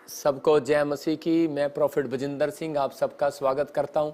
सबको जय मसीह की। मैं प्रॉफिट बजिंदर सिंह आप सबका स्वागत करता हूं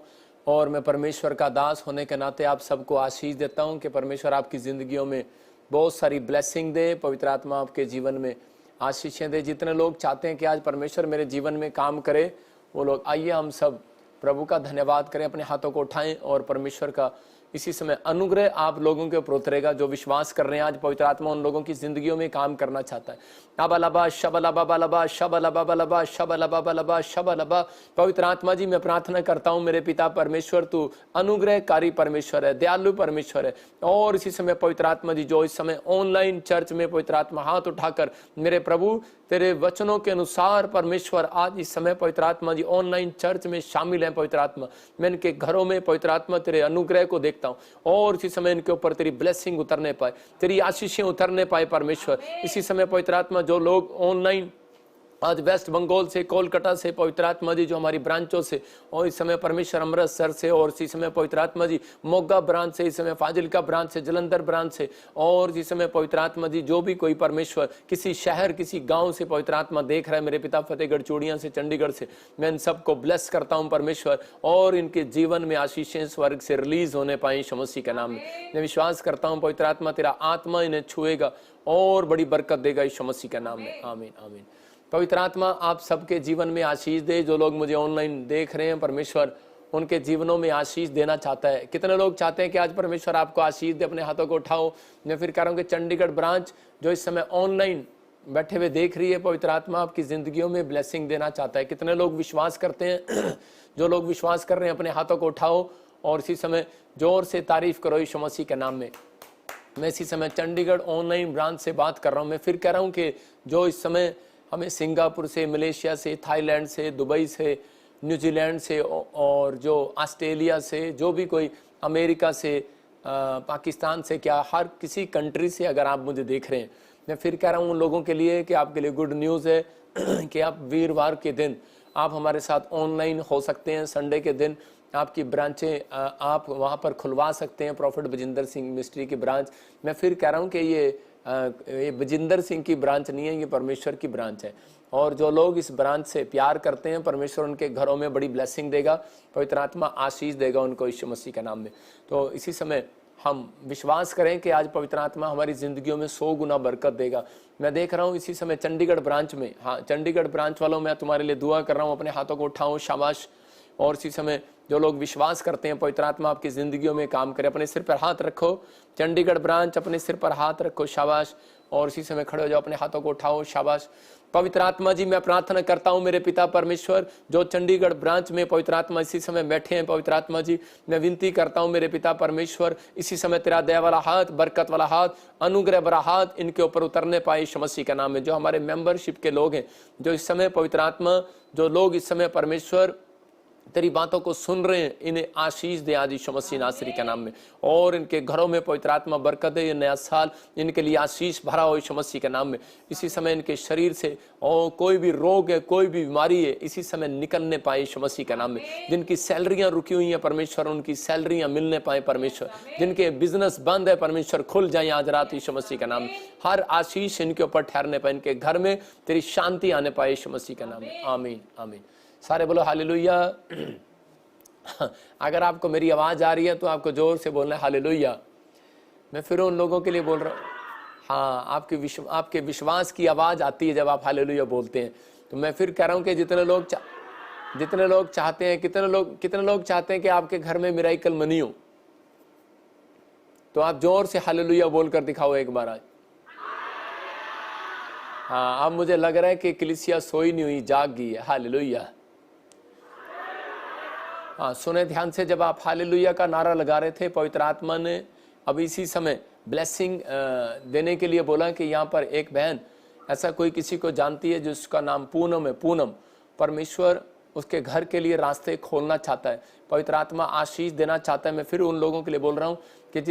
और मैं परमेश्वर का दास होने के नाते आप सबको आशीष देता हूं कि परमेश्वर आपकी ज़िंदगियों में बहुत सारी ब्लेसिंग दे, पवित्र आत्मा आपके जीवन में आशीषें दे। जितने लोग चाहते हैं कि आज परमेश्वर मेरे जीवन में काम करे, वो लोग आइए हम सब प्रभु का धन्यवाद करें, अपने हाथों को उठाएं और परमेश्वर का इसी समय अनुग्रह आप लोगों के ऊपर उतरेगा जो विश्वास कर रहे हैं। आज पवित्र आत्मा उन लोगों की जिंदगियों में काम करना चाहता है। अबलबा शबलबा बलबा शबलबा बलबा शबलबा बलबा शबलबा। पवित्र आत्मा जी, मैं प्रार्थना करता हूं मेरे पिता परमेश्वर, तू अनुग्रहकारी परमेश्वर है, दयालु परमेश्वर है। और इसी समय पवित्र आत्मा जी, जो इस समय ऑनलाइन चर्च में पवित्र आत्मा हाथ उठाकर मेरे प्रभु तेरे वचनों के अनुसार परमेश्वर आज इस समय पवित्र आत्मा जी ऑनलाइन चर्च में शामिल है। पवित्र आत्मा, मैं इनके घरों में पवित्र आत्मा तेरे अनुग्रह को देखता हूं और इसी समय इनके ऊपर तेरी ब्लेसिंग उतरने पाए, तेरी आशीषें उतरने पाए परमेश्वर। इसी समय पवित्र आत्मा जो लोग ऑनलाइन आज वेस्ट बंगाल से, कोलकाता से पवित्र आत्मा जी, जो हमारी ब्रांचों से, और इस समय परमेश्वर अमृतसर से, और इसी समय पवित्र आत्मा जी मोगा ब्रांच से, इस समय फाजिलका ब्रांच से, जलंधर ब्रांच से, और इस समय पवित्र आत्मा जी जो भी कोई परमेश्वर किसी शहर किसी गांव से पवित्र आत्मा देख रहा है मेरे पिता, फतेहगढ़ चूड़ियां से, चंडीगढ़ से, मैं इन सबको ब्लेस करता हूं परमेश्वर, और इनके जीवन में आशीषें स्वर्ग से रिलीज होने पाए यीशु मसीह के नाम में। मैं विश्वास करता हूं पवित्र आत्मा तेरा आत्मा इन्हें छुएगा और बड़ी बरकत देगा यीशु मसीह के नाम में। आमीन आमीन। पवित्र आत्मा आप सबके जीवन में आशीष दे। जो लोग मुझे ऑनलाइन देख रहे हैं परमेश्वर उनके जीवनों में आशीष देना चाहता है। कितने लोग चाहते हैं कि आज परमेश्वर आपको आशीष दे? अपने हाथों को उठाओ। मैं फिर कह रहा हूँ कि चंडीगढ़ ब्रांच जो इस समय ऑनलाइन बैठे हुए देख रही है, पवित्र आत्मा आपकी जिंदगियों में ब्लेसिंग देना चाहता है। कितने लोग विश्वास करते हैं? जो लोग विश्वास कर रहे हैं अपने हाथों को उठाओ और इसी समय जोर से तारीफ करो यीशु मसीह के नाम में। मैं इसी समय चंडीगढ़ ऑनलाइन ब्रांच से बात कर रहा हूँ। मैं फिर कह रहा हूँ कि जो इस समय हमें सिंगापुर से, मलेशिया से, थाईलैंड से, दुबई से, न्यूजीलैंड से, और जो ऑस्ट्रेलिया से, जो भी कोई अमेरिका से, पाकिस्तान से, क्या हर किसी कंट्री से अगर आप मुझे देख रहे हैं, मैं फिर कह रहा हूँ उन लोगों के लिए कि आपके लिए गुड न्यूज़ है कि आप वीरवार के दिन आप हमारे साथ ऑनलाइन हो सकते हैं। संडे के दिन आपकी ब्रांचें आप वहाँ पर खुलवा सकते हैं, प्रॉफिट बजिंदर सिंह मिनिस्ट्री की ब्रांच। मैं फिर कह रहा हूँ कि ये बजिंदर सिंह की ब्रांच नहीं है, ये परमेश्वर की ब्रांच है। और जो लोग इस ब्रांच से प्यार करते हैं परमेश्वर उनके घरों में बड़ी ब्लेसिंग देगा, पवित्र आत्मा आशीष देगा उनको यीशु मसीह के नाम में। तो इसी समय हम विश्वास करें कि आज पवित्र आत्मा हमारी ज़िंदगियों में 100 गुना बरकत देगा। मैं देख रहा हूँ इसी समय चंडीगढ़ ब्रांच में, हाँ चंडीगढ़ ब्रांच वालों, मैं तुम्हारे लिए दुआ कर रहा हूँ, अपने हाथों को उठाऊँ, शाबाश। और इसी समय जो लोग विश्वास करते हैं पवित्र आत्मा आपकी ज़िंदगियों में काम करे, अपने सिर पर हाथ रखो। चंडीगढ़ ब्रांच अपने सिर पर हाथ रखो, शाबाश। और इसी समय खड़े हो जाओ, अपने हाथों को उठाओ, शाबाश। पवित्र आत्मा जी, मैं प्रार्थना करता हूं मेरे पिता परमेश्वर, जो चंडीगढ़ ब्रांच में पवित्र आत्मा इसी समय बैठे हैं, पवित्र आत्मा जी मैं विनती करता हूं मेरे पिता परमेश्वर, इसी समय तेरा दया वाला हाथ, बरकत वाला हाथ, अनुग्रह भरा हाथ इनके ऊपर उतरने पाए यीशु मसीह के नाम में। जो हमारे मेंबरशिप के लोग हैं, जो इस समय पवित्र आत्मा, जो लोग इस समय परमेश्वर तेरी बातों को सुन रहे हैं, इन्हें आशीष दे आज यीशु मसीह नासरी के नाम में। और इनके घरों में पवित्र आत्मा बरकत दे, ये नया साल इनके लिए आशीष भरा हो यीशु मसीह के नाम में। इसी समय इनके शरीर से और कोई भी रोग है, कोई भी बीमारी है, इसी समय निकलने पाए यीशु मसीह के नाम में। जिनकी सैलरियां रुकी हुई हैं परमेश्वर, उनकी सैलरियां मिलने पाए परमेश्वर। जिनके बिजनेस बंद है परमेश्वर, खुल जाए आज रात यीशु मसीह के नाम में। हर आशीष इनके ऊपर ठहरने पाए, इनके घर में तेरी शांति आने पाए यीशु मसीह के नाम में। आमीन आमीन। सारे बोलो हालेलुया। अगर आपको मेरी आवाज आ रही है तो आपको जोर से बोलना है हालेलुया। मैं फिर उन लोगों के लिए बोल रहा हूँ, हाँ आपके विश्वास की आवाज आती है जब आप हालेलुया बोलते हैं। तो मैं फिर कह रहा हूँ कि जितने लोग चाहते हैं, कितने लोग चाहते हैं कि आपके घर में मिराइकल मनी हो, तो आप जोर से हालेलुया बोलकर दिखाओ एक बार आज। हाँ, अब मुझे लग रहा है कि कलीसिया सोई नहीं हुई, जाग गई है। हालेलुया। हाँ, सुने ध्यान से, जब आप हालेलुया का नारा लगा रहे थे, पवित्र आत्मा ने अब इसी समय ब्लेसिंग देने के लिए बोला कि यहाँ पर एक बहन ऐसा कोई किसी को जानती है जिसका नाम पूनम है। पूनम, परमेश्वर उसके घर के लिए रास्ते खोलना चाहता है, पवित्र आत्मा आशीष देना चाहता है। मैं फिर उन लोगों के लिए बोल रहा हूँ कि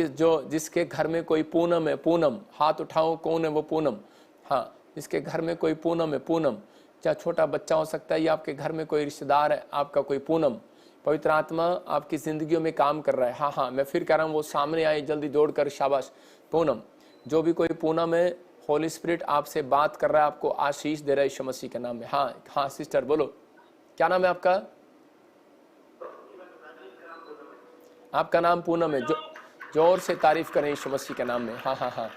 जिसके घर में कोई पूनम है, पूनम, हाथ उठाओ, कौन है वो पूनम? हाँ, जिसके घर में कोई पूनम है, पूनम, चाहे छोटा बच्चा हो सकता है या आपके घर में कोई रिश्तेदार है आपका कोई पूनम, पवित्र आत्मा आपकी ज़िंदगियों में काम कर रहा है। हाँ हाँ, मैं फिर कह रहा हूँ वो सामने आए जल्दी दौड़कर, शाबाश। पूनम, जो भी कोई पूनम है होली स्पिरिट आपसे बात कर रहा है, आपको आशीष दे रहा है यीशु मसीह के नाम में। हाँ हाँ सिस्टर बोलो, क्या नाम है आपका? आपका नाम पूनम है। जो जोर से तारीफ करें यीशु मसीह के नाम में। हाँ हाँ हाँ,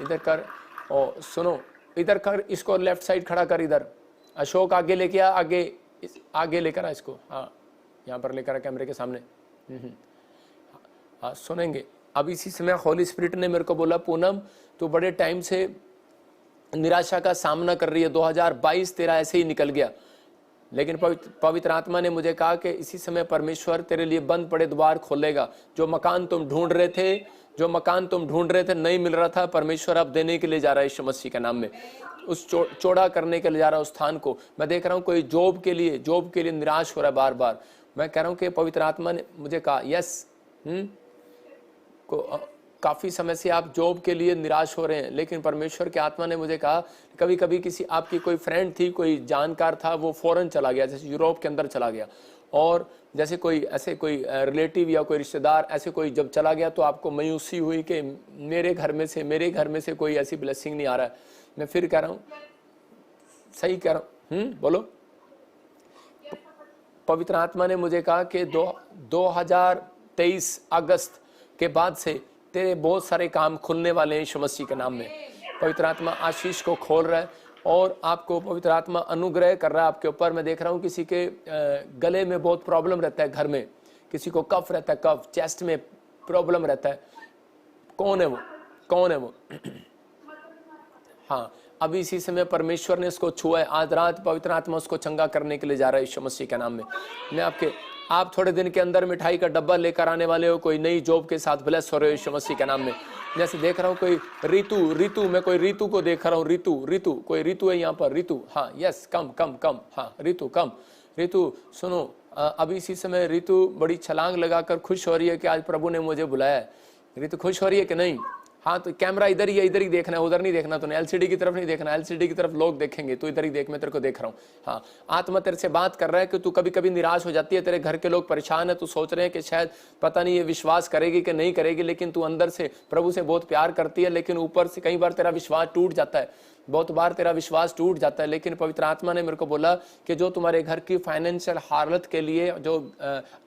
इधर कर। ओ सुनो, इधर कर, इसको लेफ्ट साइड खड़ा कर। इधर अशोक आगे लेके आ, आगे लेकर आ इसको। हाँ यहाँ पर लेकर आ कैमरे के सामने। हाँ सुनेंगे। अब इसी समय होली स्पिरिट ने मेरे को बोला, पूनम तू बड़े टाइम से निराशा का सामना कर रही है, 2022 तेरा ऐसे ही निकल गया, लेकिन पवित्र आत्मा ने मुझे कहा कि इसी समय परमेश्वर तेरे लिए बंद पड़े द्वार खोलेगा। जो मकान तुम ढूंढ रहे थे नहीं मिल रहा था, परमेश्वर अब देने के लिए जा रहा है यीशु मसीह के नाम में। उस चौड़ा करने के लिए जा रहा है उस स्थान को। मैं देख रहा हूँ कोई जॉब के लिए निराश हो रहा है बार बार। मैं कह रहा हूँ कि पवित्र आत्मा ने मुझे कहा यस, काफ़ी समय से आप जॉब के लिए निराश हो रहे हैं, लेकिन परमेश्वर के आत्मा ने मुझे कहा कभी कभी किसी आपकी कोई फ्रेंड थी, कोई जानकार था, वो फॉरेन चला गया, जैसे यूरोप के अंदर चला गया, और जैसे कोई रिलेटिव या कोई रिश्तेदार ऐसे कोई जब चला गया तो आपको मायूसी हुई कि मेरे घर में से कोई ऐसी ब्लेसिंग नहीं आ रहा है। मैं फिर कह रहा हूँ, सही कह रहा हूँ, बोलो। पवित्र आत्मा ने मुझे कहा कि 2023 अगस्त के बाद से तेरे बहुत सारे काम खुलने वाले हैं यीशु मसीह के नाम में। पवित्र आत्मा आशीष को खोल रहा है और आपको पवित्र आत्मा अनुग्रह कर रहा है आपके ऊपर। मैं देख रहा हूँ किसी के गले में बहुत प्रॉब्लम रहता है, घर में किसी को कफ रहता है, कफ, चेस्ट में प्रॉब्लम रहता है। कौन है वो? हाँ, अभी इसी समय परमेश्वर ने इसको छुआ है। आज रात पवित्र आत्मा उसको चंगा करने के लिए जा रहा है यीशु मसीह के नाम में। मैं आप थोड़े दिन के अंदर मिठाई का डब्बा लेकर आने वाले हो, कोई नई जॉब के साथ ब्लेस हो रहे हो यीशु मसीह के नाम में। जैसे देख रहा हूँ कोई ऋतु, मैं कोई ऋतु को देख रहा हूँ। ऋतु कोई ऋतु है यहाँ पर, ऋतु। हाँ यस, कम। हाँ ऋतु कम। ऋतु सुनो, अभी इसी समय ऋतु बड़ी छलांग लगाकर खुश हो रही है कि आज प्रभु ने मुझे बुलाया है। ऋतु खुश हो रही है कि नहीं? हाँ, तो कैमरा इधर ही देखना है, उधर नहीं देखना तूने। एलसीडी की तरफ नहीं देखना, एलसीडी की तरफ लोग देखेंगे, तू इधर ही देख, मैं तेरे को देख रहा हूँ। हाँ, आत्मा तेरे से बात कर रहा है कि तू कभी कभी निराश हो जाती है, तेरे घर के लोग परेशान है, तू सोच रहे हैं कि शायद पता नहीं ये विश्वास करेगी कि नहीं करेगी, लेकिन तू अंदर से प्रभु से बहुत प्यार करती है, लेकिन ऊपर से कई बार तेरा विश्वास टूट जाता है, बहुत बार तेरा विश्वास टूट जाता है। लेकिन पवित्र आत्मा ने मेरे को बोला कि जो तुम्हारे घर की फाइनेंशियल हालत के लिए, जो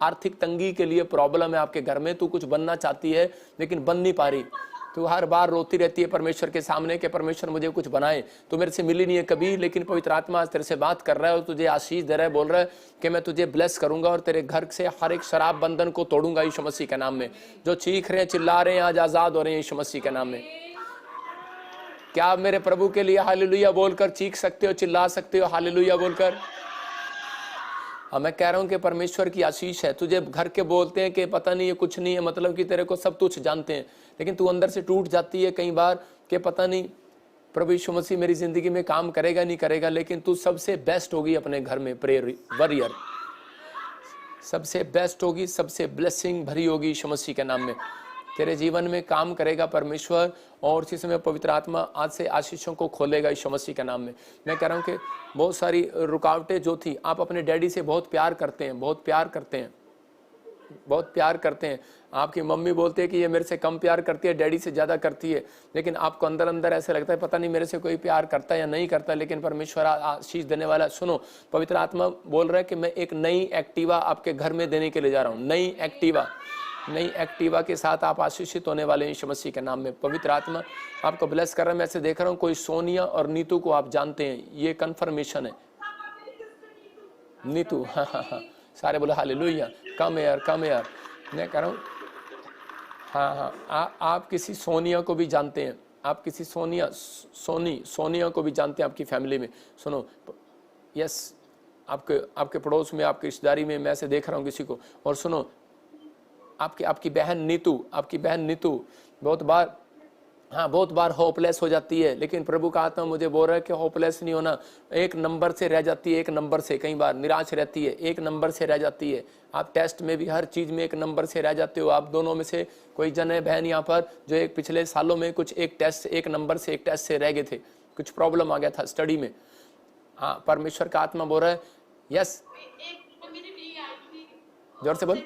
आर्थिक तंगी के लिए प्रॉब्लम है आपके घर में, तू कुछ बनना चाहती है लेकिन बन नहीं पा रही। तू हर बार रोती रहती है परमेश्वर के सामने कि परमेश्वर मुझे कुछ बनाए, तो मेरे से मिली नहीं है कभी। लेकिन पवित्र आत्मा आज तेरे से बात कर रहा है और तुझे आशीष दे रहा है, बोल रहा है कि मैं तुझे ब्लेस करूंगा और तेरे घर से हर एक शराब बंधन को तोड़ूंगा यीशु मसीह के नाम में। जो चीख रहे हैं, चिल्ला रहे हैं, आज आजाद हो रहे हैं यीशु मसीह के नाम में। क्या आप मेरे प्रभु के लिए हालेलुया बोलकर चीख सकते हो, चिल्ला सकते हो हालेलुया बोलकर? हाँ, मैं कह रहा हूं कि परमेश्वर की आशीष है। तुझे घर के बोलते हैं कि पता नहीं ये कुछ नहीं है, मतलब कि तेरे को सब तुच्छ जानते हैं, लेकिन तू अंदर से टूट जाती है कई बार कि पता नहीं प्रभु यीशु मसीह मेरी जिंदगी में काम करेगा नहीं करेगा। लेकिन तू सबसे बेस्ट होगी अपने घर में, प्रेयर वॉरियर सबसे बेस्ट होगी, सबसे ब्लेसिंग भरी होगी यीशु मसीह के नाम में। तेरे जीवन में काम करेगा परमेश्वर और इसी समय पवित्र आत्मा आज से आशीषों को खोलेगा यीशु मसीह के नाम में। मैं कह रहा हूँ कि बहुत सारी रुकावटें जो थी, आप अपने डैडी से बहुत प्यार करते हैं, बहुत प्यार करते हैं। आपकी मम्मी बोलते हैं कि ये मेरे से कम प्यार करती है, डैडी से ज़्यादा करती है, लेकिन आपको अंदर अंदर ऐसा लगता है पता नहीं मेरे से कोई प्यार करता है या नहीं करता। लेकिन परमेश्वर आशीष देने वाला। सुनो, पवित्र आत्मा बोल रहा है कि मैं एक नई एक्टिवा आपके घर में देने के लिए जा रहा हूँ। नई एक्टिवा के साथ आप आशीषित होने वाले हैं यीशु मसीह के नाम में। पवित्र आत्मा आपको ब्लेस कर रहा है। मैं ऐसे देख रहा हूँ कोई सोनिया और नीतू को आप जानते हैं, ये कंफर्मेशन है। नीतू, हाँ, सारे बोले हालेलुया। कम यार, मैं कह रहा हूँ हाँ, आप किसी सोनिया को भी जानते हैं, आप किसी सोनिया को भी जानते हैं आपकी फैमिली में। सुनो, यस, आपके पड़ोस में, आपकी रिश्तेदारी में मैं ऐसे देख रहा हूँ किसी को। और सुनो, आपकी बहन नीतू बहुत बार होपलेस हो जाती है, लेकिन प्रभु का आत्मा मुझे बोल रहा है कि होपलेस नहीं होना। एक नंबर से रह जाती है, एक नंबर से कई बार निराश रहती है, एक नंबर से रह जाती है। आप टेस्ट में भी हर चीज़ में एक नंबर से रह जाते हो। आप दोनों में से कोई जन है बहन यहाँ पर जो एक पिछले सालों में कुछ एक नंबर से एक टेस्ट से रह गए थे, कुछ प्रॉब्लम आ गया था स्टडी में। हाँ, परमेश्वर का आत्मा बोल रहा है यस, जोर से बोल।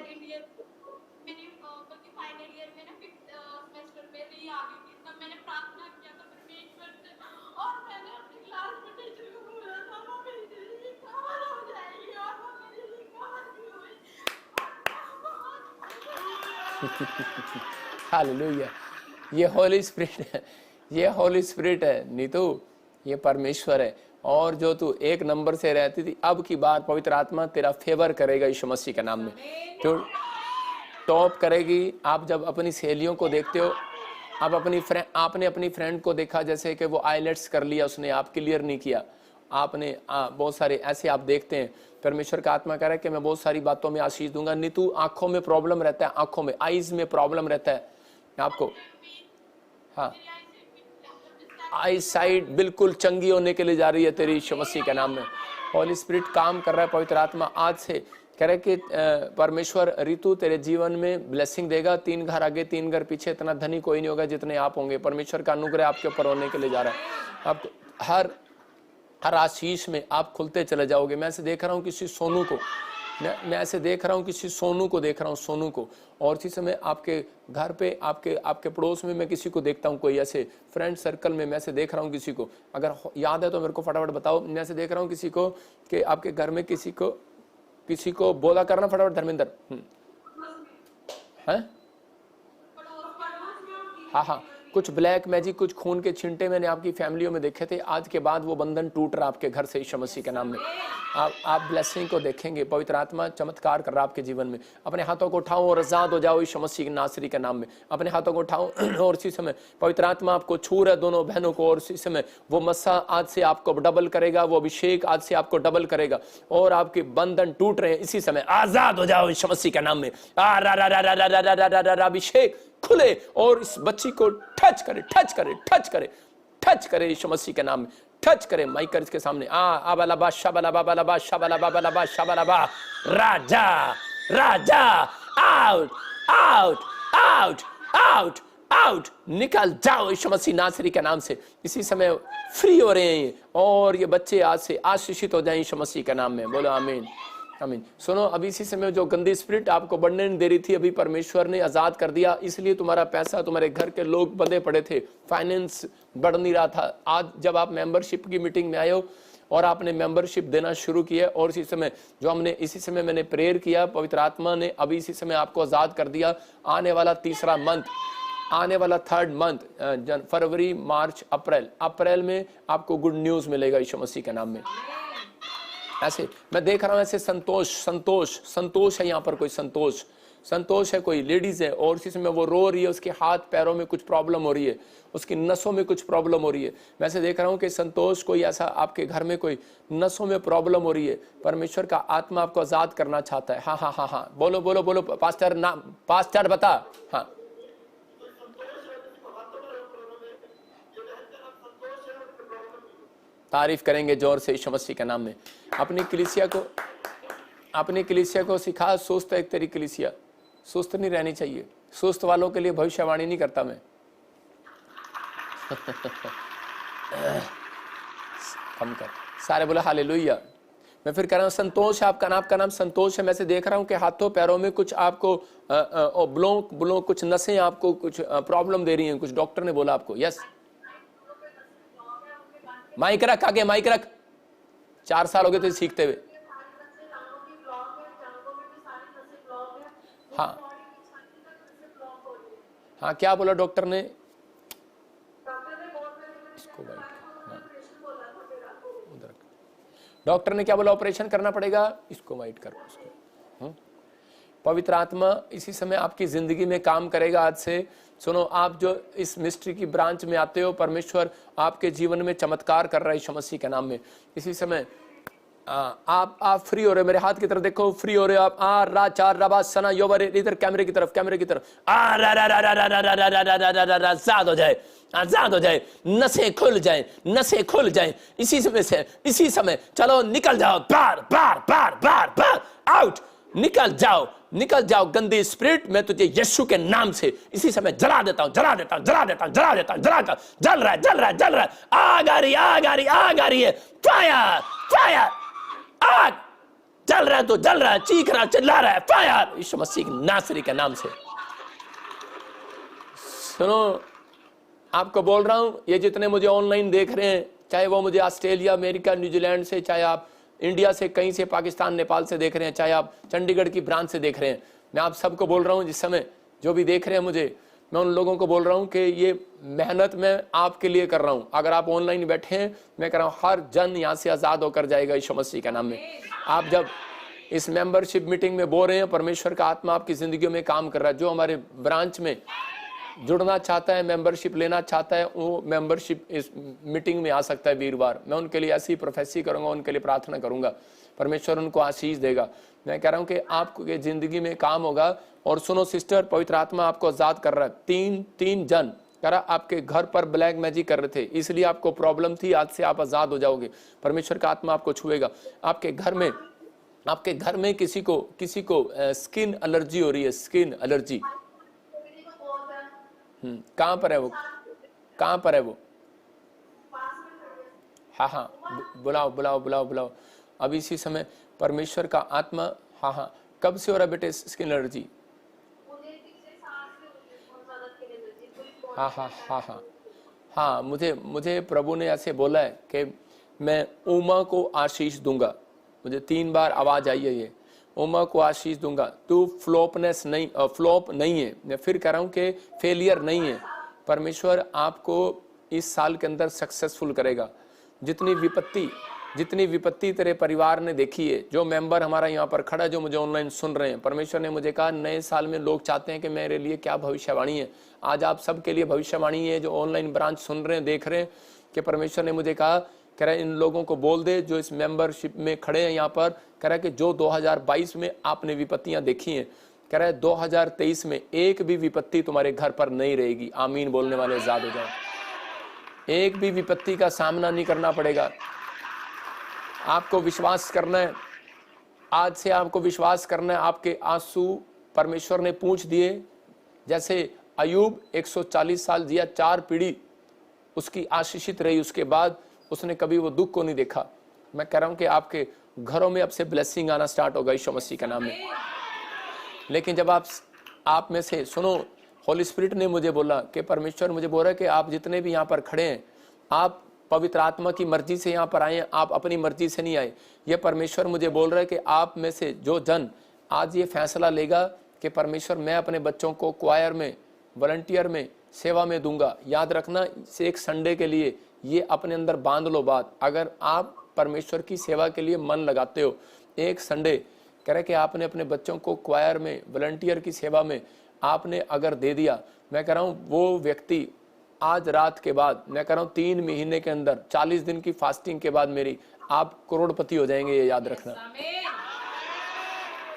हालेलुया। ये होली स्पिरिट है, ये होली स्पिरिट है नीतू, ये परमेश्वर है। और जो तू एक नंबर से रहती थी, अब की बात पवित्र आत्मा तेरा फेवर करेगा यीशु मसीह के नाम में, तो टॉप करेगी। आप जब अपनी सहेलियों को देखते हो, आप आपने अपनी फ्रेंड को देखा जैसे कि वो आईलेट्स कर लिया, उसने आप क्लियर नहीं किया, आपने बहुत सारे ऐसे आप देखते हैं। परमेश्वर का आत्मा कह रहा है कि मैं बहुत सारी बातों में आशीष दूंगा। नीतू आंखों में प्रॉब्लम रहता है, आंखों में, आईज में प्रॉब्लम रहता है आपको, हाँ, आई साइड बिल्कुल चंगी होने के लिए जा रही है तेरी यीशु मसीह के नाम में। होली स्पिरिट काम कर रहा है, पवित्र आत्मा आज से कह रहे कि परमेश्वर ऋतु तेरे जीवन में ब्लेसिंग देगा। 3 घर आगे 3 घर पीछे, इतना धनी कोई नहीं होगा जितने आप होंगे। परमेश्वर का अनुग्रह आपके ऊपर होने के लिए जा रहा है। आप हर आशीष में आप खुलते चले जाओगे। मैं ऐसे देख रहा हूँ किसी सोनू को, मैं ऐसे देख रहा हूँ किसी सोनू को देख रहा हूँ, सोनू को। और इसी समय आपके घर पे, आपके पड़ोस में मैं किसी को देखता हूँ, कोई ऐसे फ्रेंड सर्कल में मैं ऐसे देख रहा हूँ किसी को। अगर याद है तो मेरे को फटाफट बताओ। मैं ऐसे देख रहा हूँ किसी को कि आपके घर में किसी को बोला करना फटाफट, धर्मेंद्र। हैं? हाँ, कुछ ब्लैक मैजिक, कुछ खून के छिंटे मैंने आपकी फैमिलियों में देखे थे। आज के बाद वो बंधन टूट रहा आपके घर से यीशु मसीह के नाम में। आप ब्लेसिंग को देखेंगे, पवित्र आत्मा चमत्कार कर रहा आपके जीवन में। अपने हाथों को उठाओ और आजाद हो जाओ यीशु मसीह नासरी के नाम में। अपने हाथों को उठाओ और इसी समय पवित्र आत्मा आपको छू रहा है, दोनों बहनों को। और इसी समय वो मस्सा आज से आपको डबल करेगा, वो अभिषेक आज से आपको डबल करेगा और आपके बंधन टूट रहे हैं। इसी समय आजाद हो जाओ यीशु मसीह के नाम में। अभिषेक खुले और इस बच्ची को टच करे यीशु मसीह के नाम में, टच करे। माइकर इसके सामने आबालाबा शाबालाबा बालाबा शाबालाबा बालाबा शाबालाबा। राजा राजा out out out out out, निकल जाओ यीशु मसीह नासरी के नाम से। इसी समय फ्री हो रहे हैं और ये बच्चे आज से आशीषित हो जाएं यीशु मसीह के नाम में। बोलो आमीन आमीन। सुनो, अभी इसी समय जो गंदी स्पिरिट आपको बढ़ने नहीं दे रही थी, अभी परमेश्वर ने आजाद कर दिया। इसलिए तुम्हारा पैसा, तुम्हारे घर के लोग बंधे पड़े थे, फाइनेंस बढ़ नहीं रहा था। आज जब आप मेंबरशिप की मीटिंग में आए हो और आपने मेंबरशिप देना शुरू किया, और इसी समय जो इसी समय मैंने प्रेयर किया, पवित्र आत्मा ने अभी इसी समय आपको आजाद कर दिया। आने वाला 3रा मंथ, आने वाला 3rd मंथ, फरवरी मार्च अप्रैल में आपको गुड न्यूज मिलेगा यीशु मसीह के नाम में। ऐसे मैं देख रहा हूं, ऐसे संतोष है यहाँ पर, कोई संतोष है, कोई लेडीज है और इसी समय वो रो रही है, उसके हाथ पैरों में कुछ प्रॉब्लम हो रही है, उसकी नसों में कुछ प्रॉब्लम हो रही है। मैं ऐसे देख रहा हूं कि संतोष, कोई ऐसा आपके घर में कोई नसों में प्रॉब्लम हो रही है, परमेश्वर का आत्मा आपको आजाद करना चाहता है। हाँ, बोलो पास्टर बता। हाँ, तारीफ करेंगे जोर से यीशु मसीह के नाम में। अपनी कलीसिया को सिखा, सुस्त एक तेरी कलीसिया, सुस्त नहीं रहनी चाहिए। सुस्त वालों के लिए भविष्यवाणी नहीं करता मैं। कम कर, सारे बोले हालेलुया। मैं फिर कह रहा हूँ, संतोष है आपका नाम संतोष है। मैं से देख रहा हूँ कि हाथों पैरों में कुछ आपको ब्लॉक कुछ नसें आपको कुछ प्रॉब्लम दे रही हैं, कुछ डॉक्टर ने बोला आपको। यस, माइक रख, आगे माइक रख। 4 साल हो गए थे सीखते हुए। हाँ, क्या बोला डॉक्टर ने? इसको उधर डॉक्टर ने क्या बोला? ऑपरेशन करना पड़ेगा, इसको वाइट कर उसको। पवित्र आत्मा इसी समय आपकी जिंदगी में काम करेगा आज से। सुनो, आप जो इस मिस्ट्री की ब्रांच में आते हो, परमेश्वर आपके जीवन में चमत्कार कर रहा है यीशु मसीह के नाम में। इसी समय आप फ्री हो रहे हो, मेरे हाथ की तरफ देखो, फ्री हो रहे हो आप। राचा रबा सना योवर, इधर कैमरे की तरफ आजाद हो जाए, नसें खुल जाए इसी समय चलो निकल जाओ, बार आउट, निकल जाओ गंदी स्पिरिट। मैं तुझे यीशु के नाम से इसी समय जला देता हूं, जल रहा है। आग आ रही है, फायर, आग जल रहा है, चीख रहा, चिल्ला रहा है, फायर यीशु मसीह नासरी के नाम से। सुनो, आपको बोल रहा हूं, ये जितने मुझे ऑनलाइन देख रहे हैं, चाहे वो मुझे ऑस्ट्रेलिया, अमेरिका, न्यूजीलैंड से, चाहे आप इंडिया से, कहीं से, पाकिस्तान, नेपाल से देख रहे हैं, चाहे आप चंडीगढ़ की ब्रांच से देख रहे हैं, मैं आप सबको बोल रहा हूं, जिस समय जो भी देख रहे हैं मुझे, मैं उन लोगों को बोल रहा हूं कि ये मेहनत मैं आपके लिए कर रहा हूं। अगर आप ऑनलाइन बैठे हैं, मैं कह रहा हूं हर जन यहां से आजाद होकर जाएगा यीशु मसीह के नाम में। आप जब इस मेंबरशिप मीटिंग में बोल रहे हैं, परमेश्वर का आत्मा आपकी जिंदगी में काम कर रहा है। जो हमारे ब्रांच में जुड़ना चाहता है, मेंबरशिप लेना चाहता है, वो मेंबरशिप इस मीटिंग में आ सकता है वीरवार। मैं उनके लिए ऐसी प्रोफेसी करूंगा, उनके लिए प्रार्थना करूंगा, परमेश्वर उनको आशीष देगा। मैं कह रहा हूं कि आपके जिंदगी में काम होगा। और सुनो सिस्टर, पवित्र आत्मा आपको आजाद कर रहा है। तीन जन कह रहा आपके घर पर ब्लैक मैजिक कर रहे थे, इसलिए आपको प्रॉब्लम थी, आज से आप आजाद हो जाओगे। परमेश्वर का आत्मा आपको छुएगा। आपके घर में किसी को स्किन एलर्जी हो रही है, स्किन एलर्जी। कहाँ पर है वो? हाँ, बुलाओ अब इसी समय परमेश्वर का आत्मा। हाँ, कब से हो रहा है बेटे स्किन एलर्जी? हाँ, मुझे प्रभु ने ऐसे बोला है कि मैं उमा को आशीष दूंगा। मुझे 3 बार आवाज आई है ये, उमा को आशीष दूंगा। तू फ्लॉप नहीं है। मैं फिर कह रहा हूं कि फेलियर नहीं है। परमेश्वर आपको इस साल के अंदर सक्सेसफुल करेगा। जितनी विपत्ति तेरे परिवार ने देखी है, जो मेंबर हमारा यहाँ पर खड़ा है, जो मुझे ऑनलाइन सुन रहे हैं, परमेश्वर ने मुझे कहा नए साल में लोग चाहते हैं कि मेरे लिए क्या भविष्यवाणी है। आज आप सबके लिए भविष्यवाणी है, जो ऑनलाइन ब्रांच सुन रहे हैं, देख रहे हैं, कि परमेश्वर ने मुझे कहा, कह रहा है इन लोगों को बोल दे जो इस मेंबरशिप में खड़े हैं यहाँ पर, कह रहा है कि जो 2022 में आपने विपत्तियां देखी हैं, कह रहा है 2023 में एक भी विपत्ति तुम्हारे घर पर नहीं रहेगी। आमीन बोलने वाले आजाद हो जाए। एक भी विपत्ति का सामना नहीं करना पड़ेगा। आपको विश्वास करना है, आज से आपको विश्वास करना है। आपके आंसू परमेश्वर ने पूंछ दिए। जैसे अयूब 140 साल जिया, 4 पीढ़ी उसकी आशीषित रही, उसके बाद उसने कभी वो दुख को नहीं देखा। मैं कह रहा हूं कि आपके घरों में अब से ब्लेसिंग आना स्टार्ट होगा यीशु मसीह के नाम में। लेकिन जब आप में से सुनो, होली स्पिरिट ने मुझे बोला कि परमेश्वर मुझे बोल रहा है कि आप जितने भी यहाँ पर खड़े हैं, आप पवित्र आत्मा की मर्जी से यहाँ पर आए हैं, आप अपनी मर्जी से नहीं आए। ये परमेश्वर मुझे बोल रहा है कि आप में से जो जन आज ये फैसला लेगा कि परमेश्वर मैं अपने बच्चों को क्वायर में, वॉलंटियर में, सेवा में दूंगा। याद रखना, एक संडे के लिए ये अपने अंदर बांध लो बात। अगर आप परमेश्वर की सेवा के लिए मन लगाते हो, एक संडे कह रहे कि आपने अपने बच्चों को क्वायर में, वॉलंटियर की सेवा में आपने अगर दे दिया, मैं कह रहा हूँ वो व्यक्ति आज रात के बाद, मैं कह रहा हूँ 3 महीने के अंदर, 40 दिन की फास्टिंग के बाद मेरी, आप करोड़पति हो जाएंगे। ये याद रखना,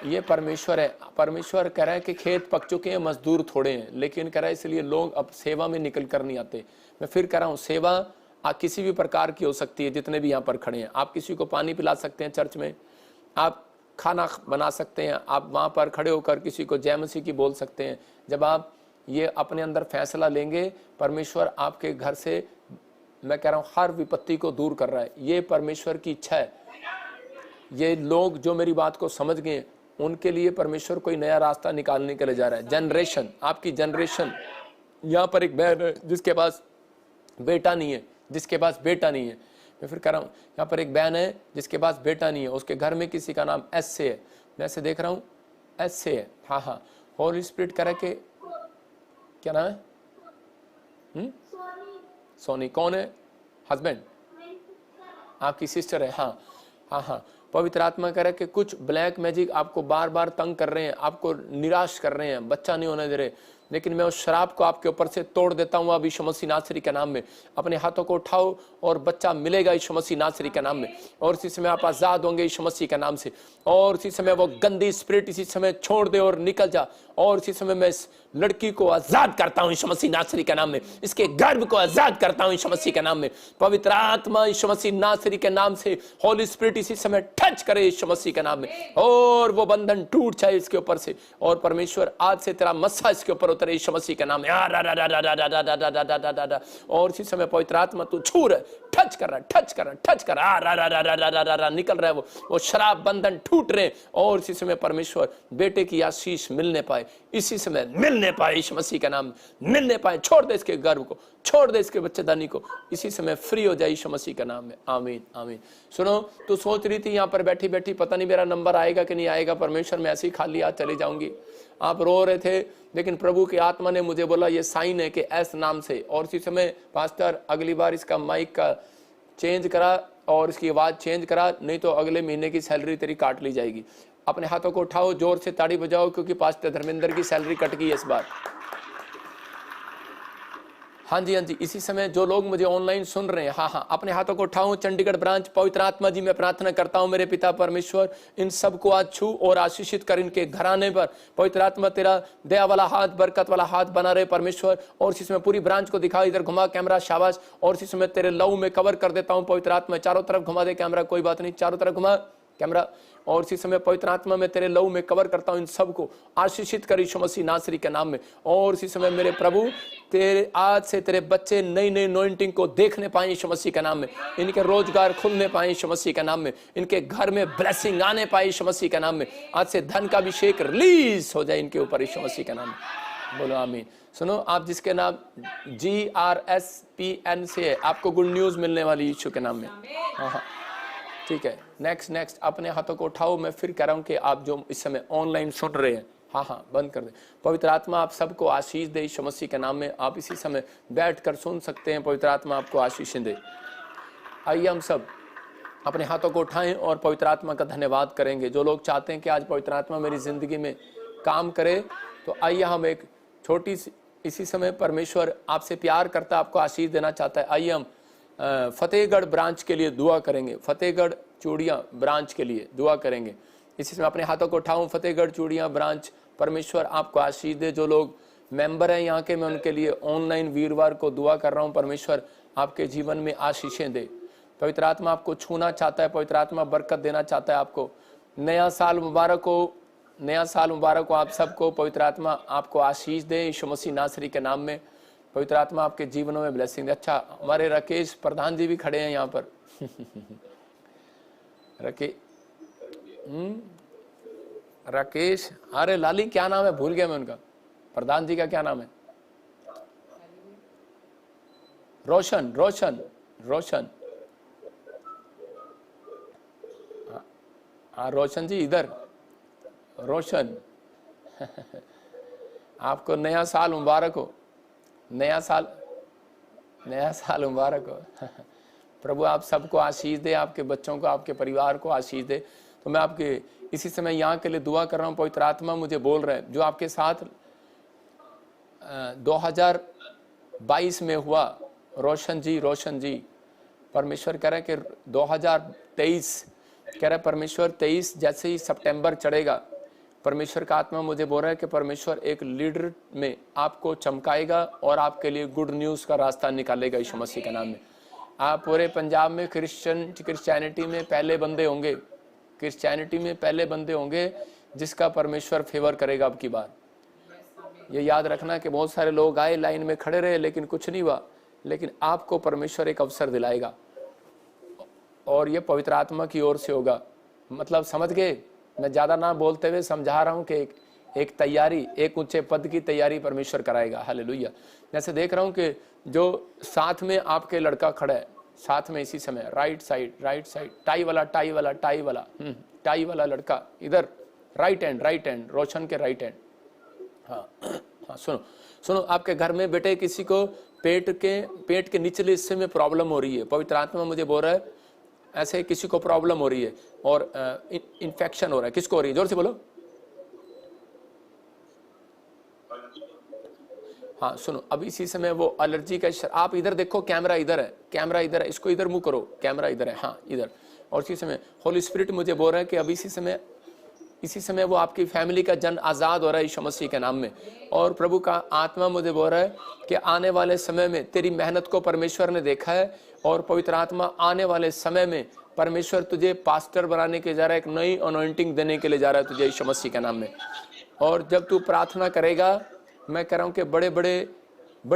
ये परमेश्वर है। परमेश्वर कह रहा है कि खेत पक चुके हैं, मजदूर थोड़े हैं, लेकिन कह रहा है इसलिए लोग अब सेवा में निकल कर नहीं आते। मैं फिर कह रहा हूँ, सेवा किसी भी प्रकार की हो सकती है। जितने भी यहाँ पर खड़े हैं, आप किसी को पानी पिला सकते हैं चर्च में, आप खाना बना सकते हैं, आप वहाँ पर खड़े होकर किसी को जय मसीह की बोल सकते हैं। जब आप ये अपने अंदर फैसला लेंगे, परमेश्वर आपके घर से, मैं कह रहा हूँ, हर विपत्ति को दूर कर रहा है। ये परमेश्वर की इच्छा है। ये लोग जो मेरी बात को समझ गए, उनके लिए परमेश्वर कोई नया रास्ता निकालने के लिए जा रहा है। जनरेशन, आपकी जनरेशन, यहाँ पर एक बहन है जिसके पास बेटा नहीं है, मैं फिर कह रहा हूँ, यहाँ पर एक बहन है जिसके पास बेटा नहीं है, उसके घर में किसी का नाम एस से है। मैं ऐसे देख रहा हूँ, एस से है। हाँ, होली स्पिरिट कह रहा है कि क्या नाम है? सोनी। कौन है? हस्बैंड? आपकी सिस्टर है। हाँ, पवित्र आत्मा कह रहा है कि कुछ ब्लैक मैजिक आपको बार बार तंग कर रहे हैं, आपको निराश कर रहे हैं, बच्चा नहीं होने दे रहे। लेकिन मैं उस शराब को आपके ऊपर से तोड़ देता हूँ अब यीशु मसीह नासरी के नाम में। अपने हाथों को उठाओ और बच्चा मिलेगा यीशु मसीह नासरी के नाम में। और इसी समय आप आजाद होंगे यीशु मसीह के नाम से। और इसी समय वो गंदी स्पिरिट इसी समय छोड़ दे और निकल जा। और इसी समय मैं इस लड़की को आजाद करता हूँ यीशु मसीह नासरी के नाम में। इसके गर्भ को आजाद करता हूँ यीशु मसीह के नाम में। पवित्र आत्मा यीशु मसीह नासरी के नाम से, होली स्पिरिट इसी समय टच करे यीशु मसीह के नाम में, और वो बंधन टूट जाए इसके ऊपर से। और परमेश्वर आज से तेरा मस्सा इसके ऊपर उतरे यीशु मसीह के नाम में। और इसी समय पवित्र आत्मा तू छू रहा, टच कर रहा, निकल रहा है वो शराब बंधन टूट रहे। और इसी समय परमेश्वर बेटे की आशीष मिलने पाए, इसी समय मिलने पाए यीशु मसीह के नाम, मिलने पाए। छोड़ दे इसके गर्भ को, छोड़ दे इसके बच्चेदानी को, इसी समय फ्री हो जाए यीशु मसीह के नाम में। आमीन आमीन। सुनो, तू सोच रही थी यहाँ पर बैठी बैठी पता नहीं मेरा नंबर आएगा कि नहीं आएगा, परमेश्वर मैं ऐसे ही खाली हाथ चली जाऊंगी। आप रो रहे थे, लेकिन प्रभु की आत्मा ने मुझे बोला ये साइन है कि एस नाम से, और इसी समय पास्टर अगली बार इसका माइक का चेंज करा और इसकी आवाज़ चेंज करा, नहीं तो अगले महीने की सैलरी तेरी काट ली जाएगी। अपने हाथों को उठाओ, जोर से ताड़ी बजाओ, क्योंकि पास्टर धर्मेंद्र की सैलरी कट गई है इस बार। हाँ जी हाँ जी, इसी समय जो लोग मुझे ऑनलाइन सुन रहे हैं, हाँ हाँ, अपने हाथों को उठाऊं। चंडीगढ़ ब्रांच, पवित्र आत्मा जी मैं प्रार्थना करता हूं मेरे पिता परमेश्वर, इन सबको आज छू और आशीषित कर, इनके घराने पर पवित्र आत्मा तेरा दया वाला हाथ, बरकत वाला हाथ बना रहे परमेश्वर। और इसी समय पूरी ब्रांच को दिखा, इधर घुमा कैमरा, शाबाश। और इसी समय तेरे लहू में कवर कर देता हूं पवित्र आत्मा, चारों तरफ घुमा दे कैमरा, कोई बात नहीं, चारों तरफ घुमा कैमरा। और इसी समय पवित्र आत्मा में तेरे लहू में कवर करता हूं, इन सबको आशीषित कर यीशु मसीह नासरी के नाम में। और इसी समय मेरे प्रभु तेरे आज से तेरे बच्चे नई नई अनॉइंटिंग को देखने पाए यीशु मसीह के नाम में, इनके रोजगार खुलने पाए यीशु मसीह के नाम में, इनके घर में ब्लेसिंग आने पाए यीशु मसीह के नाम में। आज से धन का अभिषेक रिलीज हो जाए इनके ऊपर यीशु मसीह के नाम में। बोलो आमीन। सुनो, आप जिसके नाम GRSPN से है, आपको गुड न्यूज मिलने वाली यीशु के नाम में। हाँ, ठीक है। नेक्स्ट अपने हाथों को उठाओ। मैं फिर कह रहा हूं कि आप जो इस समय ऑनलाइन सुन रहे हैं, हाँ बंद कर दे। पवित्र आत्मा आप सबको आशीष दे यीशु मसीह के नाम में। आप इसी समय बैठकर सुन सकते हैं, पवित्र आत्मा आपको आशीष दे। आइए हम सब अपने हाथों को उठाएं और पवित्र आत्मा का धन्यवाद करेंगे। जो लोग चाहते हैं कि आज पवित्र आत्मा मेरी जिंदगी में काम करे, तो आइए हम एक छोटी सी, इसी समय परमेश्वर आपसे प्यार करता है, आपको आशीष देना चाहता है। आइए हम फतेहगढ़ ब्रांच के लिए दुआ करेंगे, फतेहगढ़ चूड़ियाँ ब्रांच के लिए दुआ करेंगे। इसी समय अपने हाथों को उठाऊं। फतेहगढ़ चूड़ियाँ ब्रांच, परमेश्वर आपको आशीष दे। जो लोग मेंबर हैं यहाँ के, मैं उनके लिए ऑनलाइन वीरवार को दुआ कर रहा हूँ। परमेश्वर आपके जीवन में आशीषें दे। पवित्र आत्मा आपको छूना चाहता है, पवित्र आत्मा बरकत देना चाहता है आपको। नया साल मुबारक हो, नया साल मुबारक हो आप सबको। पवित्र आत्मा आपको आशीष दे यीशु मसीह नासरी के नाम में। पवित्र आत्मा आपके जीवनों में ब्लेसिंग दे। अच्छा, हमारे राकेश प्रधान जी भी खड़े हैं यहाँ पर। राकेश, अरे लाली क्या नाम है, भूल गया मैं उनका, प्रधान जी का क्या नाम है? रोशन रोशन रोशन। हाँ रोशन जी इधर, रोशन। आपको नया साल मुबारक हो, नया साल मुबारक हो। प्रभु आप सबको आशीष दे, आपके बच्चों को, आपके परिवार को आशीष दे। तो मैं आपके इसी समय यहाँ के लिए दुआ कर रहा हूँ। पवित्र आत्मा मुझे बोल रहे हैं, जो आपके साथ 2022 में हुआ, रोशन जी परमेश्वर कह रहे हैं कि 2023 कह रहे हैं, परमेश्वर 23 जैसे ही सितंबर चढ़ेगा, परमेश्वर का आत्मा मुझे बोल रहा है कि परमेश्वर एक लीडर में आपको चमकाएगा और आपके लिए गुड न्यूज़ का रास्ता निकालेगा यीशु मसीह के नाम में। आप पूरे पंजाब में क्रिश्चियनिटी में पहले बंदे होंगे, क्रिश्चियनिटी में पहले बंदे होंगे जिसका परमेश्वर फेवर करेगा अब की बार। ये याद रखना कि बहुत सारे लोग आए, लाइन में खड़े रहे, लेकिन कुछ नहीं हुआ, लेकिन आपको परमेश्वर एक अवसर दिलाएगा और ये पवित्र आत्मा की ओर से होगा। मतलब समझ गए? मैं ज़्यादा ना बोलते हुए समझा रहा हूँ कि एक तैयारी, एक ऊंचे पद की तैयारी परमेश्वर कराएगा। हालेलुया। जैसे देख रहा हूँ कि जो साथ में आपके लड़का खड़ा है, साथ में इसी समय राइट साइड टाई वाला लड़का इधर, राइट हैंड, रोशन के राइट हैंड। हाँ सुनो, आपके घर में बेटे किसी को पेट के निचले हिस्से में प्रॉब्लम हो रही है। पवित्र आत्मा मुझे बोल रहा है ऐसे किसी को प्रॉब्लम हो रही है और इन्फेक्शन हो रहा है। किसको हो रही है? जोर से बोलो। हाँ सुनो, अब इसी समय वो एलर्जी का आप इधर देखो, कैमरा इधर है, इसको इधर मुंह करो, कैमरा इधर है, हाँ इधर। और इसी समय होली स्पिरिट मुझे बोल रहा है कि अब इसी समय वो आपकी फैमिली का जन आज़ाद हो रहा है यीशु मसीह के नाम में। और प्रभु का आत्मा मुझे बोल रहा है कि आने वाले समय में तेरी मेहनत को परमेश्वर ने देखा है और पवित्र आत्मा आने वाले समय में परमेश्वर तुझे पास्टर बनाने के जा रहा है, एक नई अनॉइंटिंग देने के लिए जा रहा है तुझे यीशु मसीह के नाम में। और जब तू प्रार्थना करेगा, मैं कह रहा हूँ कि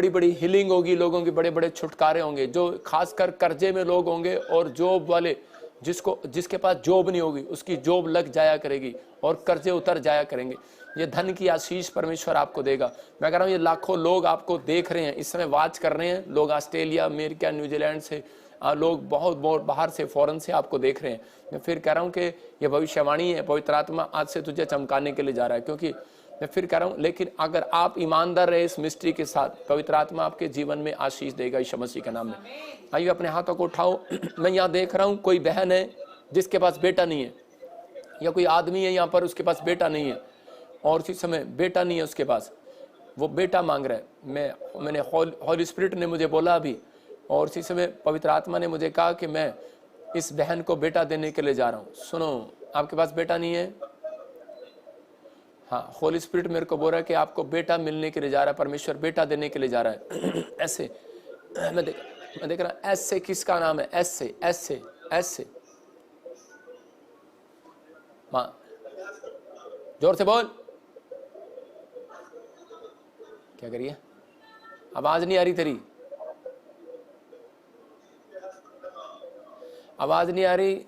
बड़ी हीलिंग होगी, लोगों की बड़े छुटकारे होंगे। जो खासकर कर्जे में लोग होंगे और जॉब वाले जिसके पास जॉब नहीं होगी उसकी जॉब लग जाया करेगी और कर्जे उतर जाया करेंगे। ये धन की आशीष परमेश्वर आपको देगा। मैं कह रहा हूँ ये लाखों लोग आपको देख रहे हैं, इस समय वाच कर रहे हैं, लोग ऑस्ट्रेलिया, अमेरिका, न्यूजीलैंड से, लोग बहुत बहुत बाहर से, फॉरेन से आपको देख रहे हैं। मैं फिर कह रहा हूँ कि ये भविष्यवाणी है, पवित्र आत्मा आज से तुझे चमकाने के लिए जा रहा है। क्योंकि मैं फिर कह रहा हूँ, लेकिन अगर आप ईमानदार रहे इस मिस्ट्री के साथ, पवित्र आत्मा आपके जीवन में आशीष देगा यीशु मसीह के नाम में। आइए अपने हाथों को उठाओ। मैं यहाँ देख रहा हूँ कोई बहन है जिसके पास बेटा नहीं है, या कोई आदमी है यहाँ पर उसके पास बेटा नहीं है, और उसी समय बेटा नहीं है उसके पास, वो बेटा मांग रहा है। मैंने हॉली स्पिरिट ने मुझे बोला अभी, और उसी समय पवित्र आत्मा ने मुझे कहा कि मैं इस बहन को बेटा देने के लिए जा रहा हूँ। सुनो, आपके पास बेटा नहीं है? हाँ, होली स्पिरिट मेरे को बोल रहा है कि आपको बेटा मिलने के लिए जा रहा है, परमेश्वर बेटा देने के लिए जा रहा है। ऐसे मैं देख रहा हूँ। ऐसे किसका नाम है? ऐसे ऐसे ऐसे माँ, जोर से बोल। क्या करिए? आवाज नहीं आ रही तेरी, आवाज नहीं आ रही।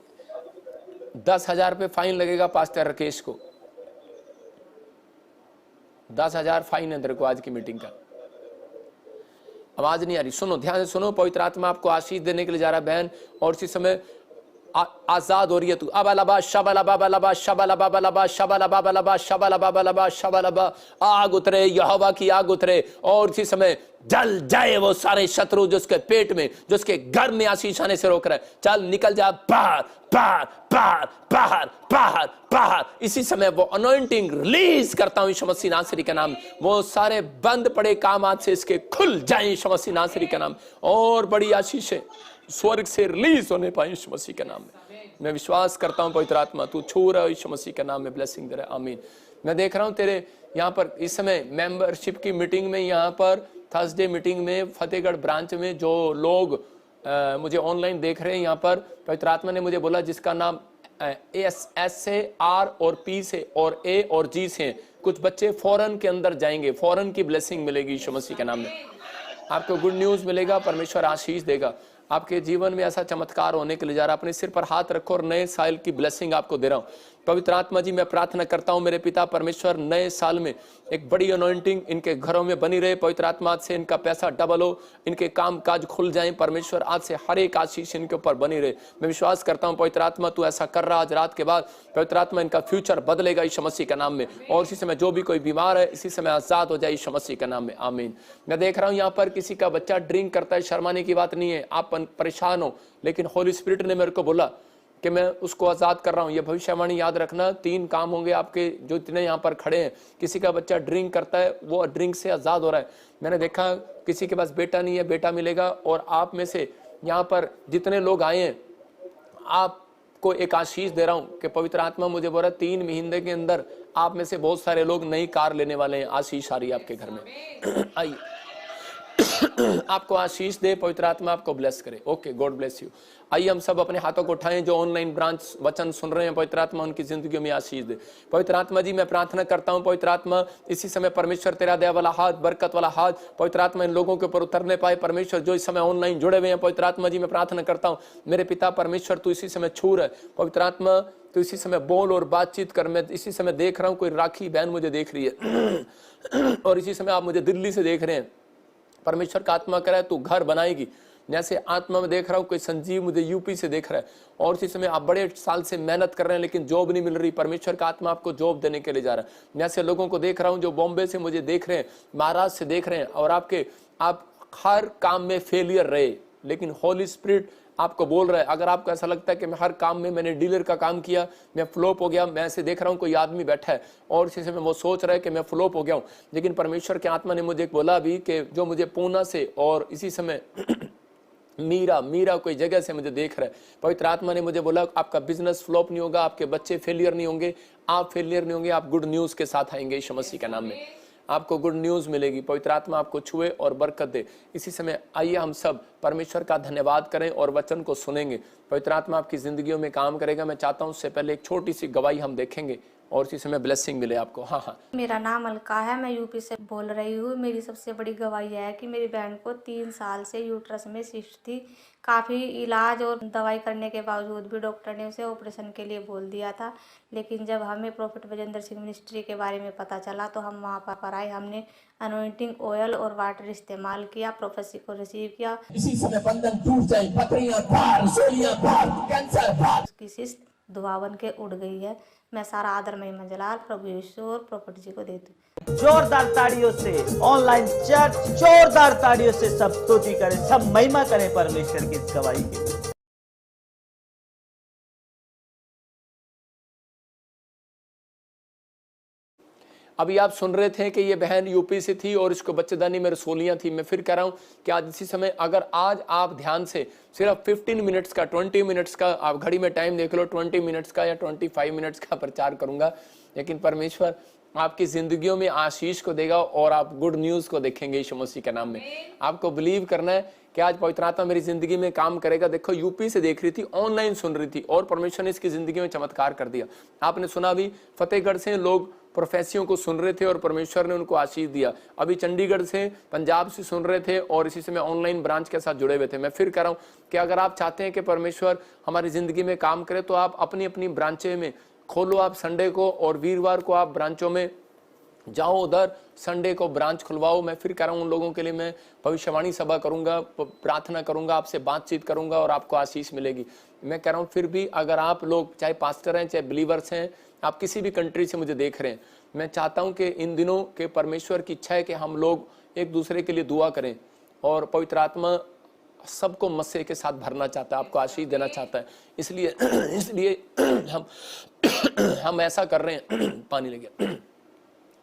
10,000 पे फाइन लगेगा पास्टर राकेश को, 10,000 फाइन है तेरे को आज की मीटिंग का। आवाज नहीं आ रही। सुनो, ध्यान से सुनो, पवित्र आत्मा आपको आशीष देने के लिए जा रहा है बहन, और इसी समय आजाद हो रही है तू। अबलबा शबलबा बलबा शबलबा बलबा शबलबा बलबा शबलबा बलबा शबलबा, आग उतरे, यहोवा की आग उतरे, और इसी समय जल जाए वो सारे शत्रु जो उसके पेट में, जो उसके घर में आशीष आने से रोक रहा है। चल निकल जा बाहर बाहर बाहर बाहर बाहर बाहर। इसी समय वो अनॉइंटिंग रिलीज करता हूं यीशु मसीह नासरी के नाम। वो सारे बंद पड़े काम आज से इसके खुल जाए यीशु मसीह नासरी के नाम, और बड़ी आशीषें स्वर्ग से रिलीज होने पाए यीशु मसीह के नाम में। मैं विश्वास करता हूं पवित्र आत्मा तू छू रहा है यीशु मसीह के नाम में, ब्लेसिंग दे रहा है। आमीन। मैं देख रहा हूं तेरे यहाँ पर इस समय मेंबरशिप की मीटिंग में, यहाँ पर थर्सडे मीटिंग में फतेहगढ़ ब्रांच में जो लोग मुझे ऑनलाइन देख रहे हैं, यहाँ पर पवित्र आत्मा ने मुझे बोला जिसका नाम एस से, आर और पी से और ए और जी से, कुछ बच्चे फॉरेन के अंदर जाएंगे, फॉरेन की ब्लेसिंग मिलेगी यीशु मसीह के नाम में। आपको गुड न्यूज मिलेगा, परमेश्वर आशीष देगा। आपके जीवन में ऐसा चमत्कार होने के लिए जा रहा है। अपने सिर पर हाथ रखो और नए साल की ब्लेसिंग आपको दे रहा हूं। पवित्र आत्मा जी, मैं प्रार्थना करता हूं मेरे पिता परमेश्वर, नए साल में एक बड़ी अनॉइंटिंग इनके घरों में बनी रहे। पवित्र आत्मा आज से इनका पैसा डबल हो, इनके काम काज खुल जाएं। परमेश्वर आज से हर एक आशीष इनके ऊपर बनी रहे। मैं विश्वास करता हूं पवित्र आत्मा तू ऐसा कर रहा। आज रात के बाद पवित्र आत्मा इनका फ्यूचर बदलेगा यीशु मसीह के नाम में, और इसी समय जो भी कोई बीमार है इसी समय आजाद हो जाए यीशु मसीह के नाम में। आमीन। मैं देख रहा हूं यहाँ पर किसी का बच्चा ड्रिंक करता है, शर्माने की बात नहीं है, आप परेशान हो, लेकिन होली स्पिरिट ने मेरे को बोला कि मैं उसको आजाद कर रहा हूं। ये भविष्यवाणी याद रखना, 3 काम होंगे आपके जो इतने यहाँ पर खड़े हैं। किसी का बच्चा ड्रिंक करता है, वो ड्रिंक से आजाद हो रहा है। मैंने देखा किसी के पास बेटा नहीं है, बेटा मिलेगा। और आप में से यहाँ पर जितने लोग आए हैं, आपको एक आशीष दे रहा हूं कि पवित्र आत्मा मुझे बोल रहा है 3 महीने के अंदर आप में से बहुत सारे लोग नई कार लेने वाले हैं। आशीष आ रही है आपके घर में। आइए आपको आशीष दे, पवित्र आत्मा आपको ब्लेस करे। Okay, God bless you. आइए हम सब अपने हाथों को उठाएं। जो ऑनलाइन ब्रांच वचन सुन रहे हैं, पवित्र आत्मा उनकी जिंदगी में आशीष दे। पवित्र आत्मा जी, मैं प्रार्थना करता हूं पवित्र आत्मा इसी समय परमेश्वर तेरा दया वाला हाथ, बरकत वाला हाथ पवित्र आत्मा इन लोगों के ऊपर उतरने पाए। परमेश्वर जो इस समय ऑनलाइन जुड़े हुए हैं, पवित्र आत्मा जी मैं प्रार्थना करता हूं मेरे पिता परमेश्वर तू इसी समय छू रहा है। पवित्र आत्मा तो इसी समय बोल और बातचीत कर। मैं इसी समय देख रहा हूं कोई राखी बहन मुझे देख रही है, और इसी समय आप मुझे दिल्ली से देख रहे हैं। परमेश्वर का आत्मा कह रहा है तू घर बनाएगी। जैसे आत्मा में देख रहा हूं कोई संजीव मुझे यूपी से देख रहा है, और इसी समय आप बड़े साल से मेहनत कर रहे हैं लेकिन जॉब नहीं मिल रही। परमेश्वर का आत्मा आपको जॉब देने के लिए जा रहा है। जैसे लोगों को देख रहा हूं जो बॉम्बे से मुझे देख रहे हैं, महाराष्ट्र से देख रहे हैं, और आप हर काम में फेलियर रहे, लेकिन होली स्पिरिट आपको बोल रहा है। अगर आपको ऐसा लगता है कि मैं हर काम में, मैंने डीलर का काम किया, मैं फ्लॉप हो गया, मैं ऐसे देख रहा हूं कोई आदमी बैठा है और इसी समय वो सोच रहा है कि मैं फ्लॉप हो गया हूं, लेकिन परमेश्वर के आत्मा ने मुझे बोला भी कि जो मुझे पूना से और इसी समय मीरा कोई जगह से मुझे देख रहा है। पवित्र आत्मा ने मुझे बोला आपका बिजनेस फ्लॉप नहीं होगा, आपके बच्चे फेलियर नहीं होंगे, आप फेलियर नहीं होंगे, आप गुड न्यूज के साथ आएंगे यीशु मसीह के नाम में। आपको गुड न्यूज मिलेगी। पवित्र आत्मा आपको छुए और बरकत दे। इसी समय आइए हम सब परमेश्वर का धन्यवाद करें और वचन को सुनेंगे। पवित्र आत्मा आपकी जिंदगियों में काम करेगा। मैं चाहता हूं उससे पहले एक छोटी सी गवाही हम देखेंगे। और इसी समय ब्लेसिंग मिले आपको। हाँ हाँ। मेरा नाम अलका है, मैं यूपी से बोल रही हूँ। मेरी सबसे बड़ी गवाही है कि मेरी बहन को 3 साल से यूट्रस में सिस्ट थी। काफ़ी इलाज और दवाई करने के बावजूद भी डॉक्टर ने उसे ऑपरेशन के लिए बोल दिया था। लेकिन जब हमें प्रॉफिट बजेंद्र सिंह मिनिस्ट्री के बारे में पता चला तो हम वहाँ पर आए। हमने अनोइंटिंग ऑयल और वाटर इस्तेमाल किया, प्रोफेसी को रिसीव किया। इसी समय बंधन टूट जाए, पथरियां बाहर, सोलियां बाहर, कैंसर बाहर। उसकी सिस्ट धुआं बन के उड़ गई है। मैं सारा आदर महिमा जलाल प्रभु यीशु और प्रॉफिट जी को देती हूँ। जोरदार ताड़ियों से ऑनलाइन चर्च जोरदार ताड़ियों से सब स्तुति करें, सब महिमा करें परमेश्वर की इस गवाही के लिए। अभी आप सुन रहे थे कि ये बहन यूपी से थी और इसको बच्चेदानी में रसोलियाँ थी। मैं फिर कह रहा हूँ कि आज इसी समय अगर आज आप ध्यान से सिर्फ 15 मिनट्स का 20 मिनट्स का आप घड़ी में टाइम देख लो, 20 मिनट्स का या 25 मिनट्स का प्रचार करूंगा, लेकिन परमेश्वर आपकी जिंदगियों में आशीष को देगा और आप गुड न्यूज को देखेंगे यीशु मसीह के नाम में। आपको बिलीव करना है कि आज पवित्र आत्मा मेरी जिंदगी में काम करेगा। देखो यूपी से देख रही थी, ऑनलाइन सुन रही थी और परमेश्वर ने इसकी जिंदगी में चमत्कार कर दिया। आपने सुना भी फतेहगढ़ से लोग प्रोफेसियों को सुन रहे थे और परमेश्वर ने उनको आशीष दिया। अभी चंडीगढ़ से, पंजाब से सुन रहे थे और इसी समय ऑनलाइन ब्रांच के साथ जुड़े हुए थे। मैं फिर कह रहा हूँ कि अगर आप चाहते हैं कि परमेश्वर हमारी जिंदगी में काम करे तो आप अपनी अपनी ब्रांचें में खोलो। आप संडे को और वीरवार को आप ब्रांचों में जाओ, उधर संडे को ब्रांच खुलवाओ। मैं फिर कह रहा हूँ उन लोगों के लिए मैं भविष्यवाणी सभा करूंगा, प्रार्थना करूंगा, आपसे बातचीत करूंगा और आपको आशीष मिलेगी। मैं कह रहा हूँ फिर भी अगर आप लोग चाहे पास्टर हैं, चाहे बिलीवर्स हैं, आप किसी भी कंट्री से मुझे देख रहे हैं, मैं चाहता हूं कि इन दिनों के परमेश्वर की इच्छा है कि हम लोग एक दूसरे के लिए दुआ करें और पवित्र आत्मा सबको मसीह के साथ भरना चाहता है, आपको आशीष देना चाहता है। इसलिए हम ऐसा कर रहे हैं पानी ले गया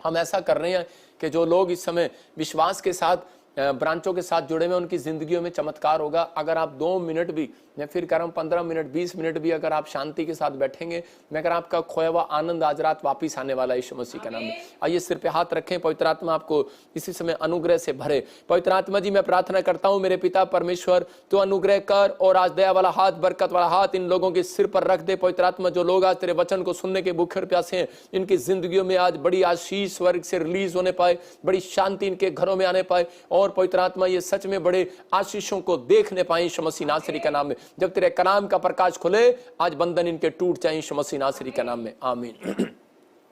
हम ऐसा कर रहे हैं कि जो लोग इस समय विश्वास के साथ ब्रांचों के साथ जुड़े हुए उनकी जिंदगियों में चमत्कार होगा। अगर आप 2 मिनट भी, मैं फिर कह रहा हूँ 15 मिनट 20 मिनट भी अगर आप शांति के साथ बैठेंगे, मैं कह रहा हूँ आपका खोया हुआ आनंद आज रात वापिस आने वाला है यीशु मसीह के नाम में। आइए सिर पे हाथ रखें, पवित्र आत्मा आपको इसी समय अनुग्रह से भरे। पवित्र आत्मा जी मैं प्रार्थना करता हूँ मेरे पिता परमेश्वर, तो अनुग्रह कर और आज दया वाला हाथ, बरकत वाला हाथ इन लोगों के सिर पर रख दे। पवित्र आत्मा जो लोग आज तेरे वचन को सुनने के भूखे और प्यासे हैं, इनकी जिंदगियों में आज बड़ी आशीष स्वर्ग से रिलीज होने पाए, बड़ी शांति इनके घरों में आने पाए और पवित्र आत्मा ये सच में बड़े आशीषों को देखने पाए यीशु मसीह नासरी का नाम में। जब तेरे कलाम का प्रकाश खुले आज बंधन इनके टूट जाए यीशु मसीह नासरी का नाम में, आमीन।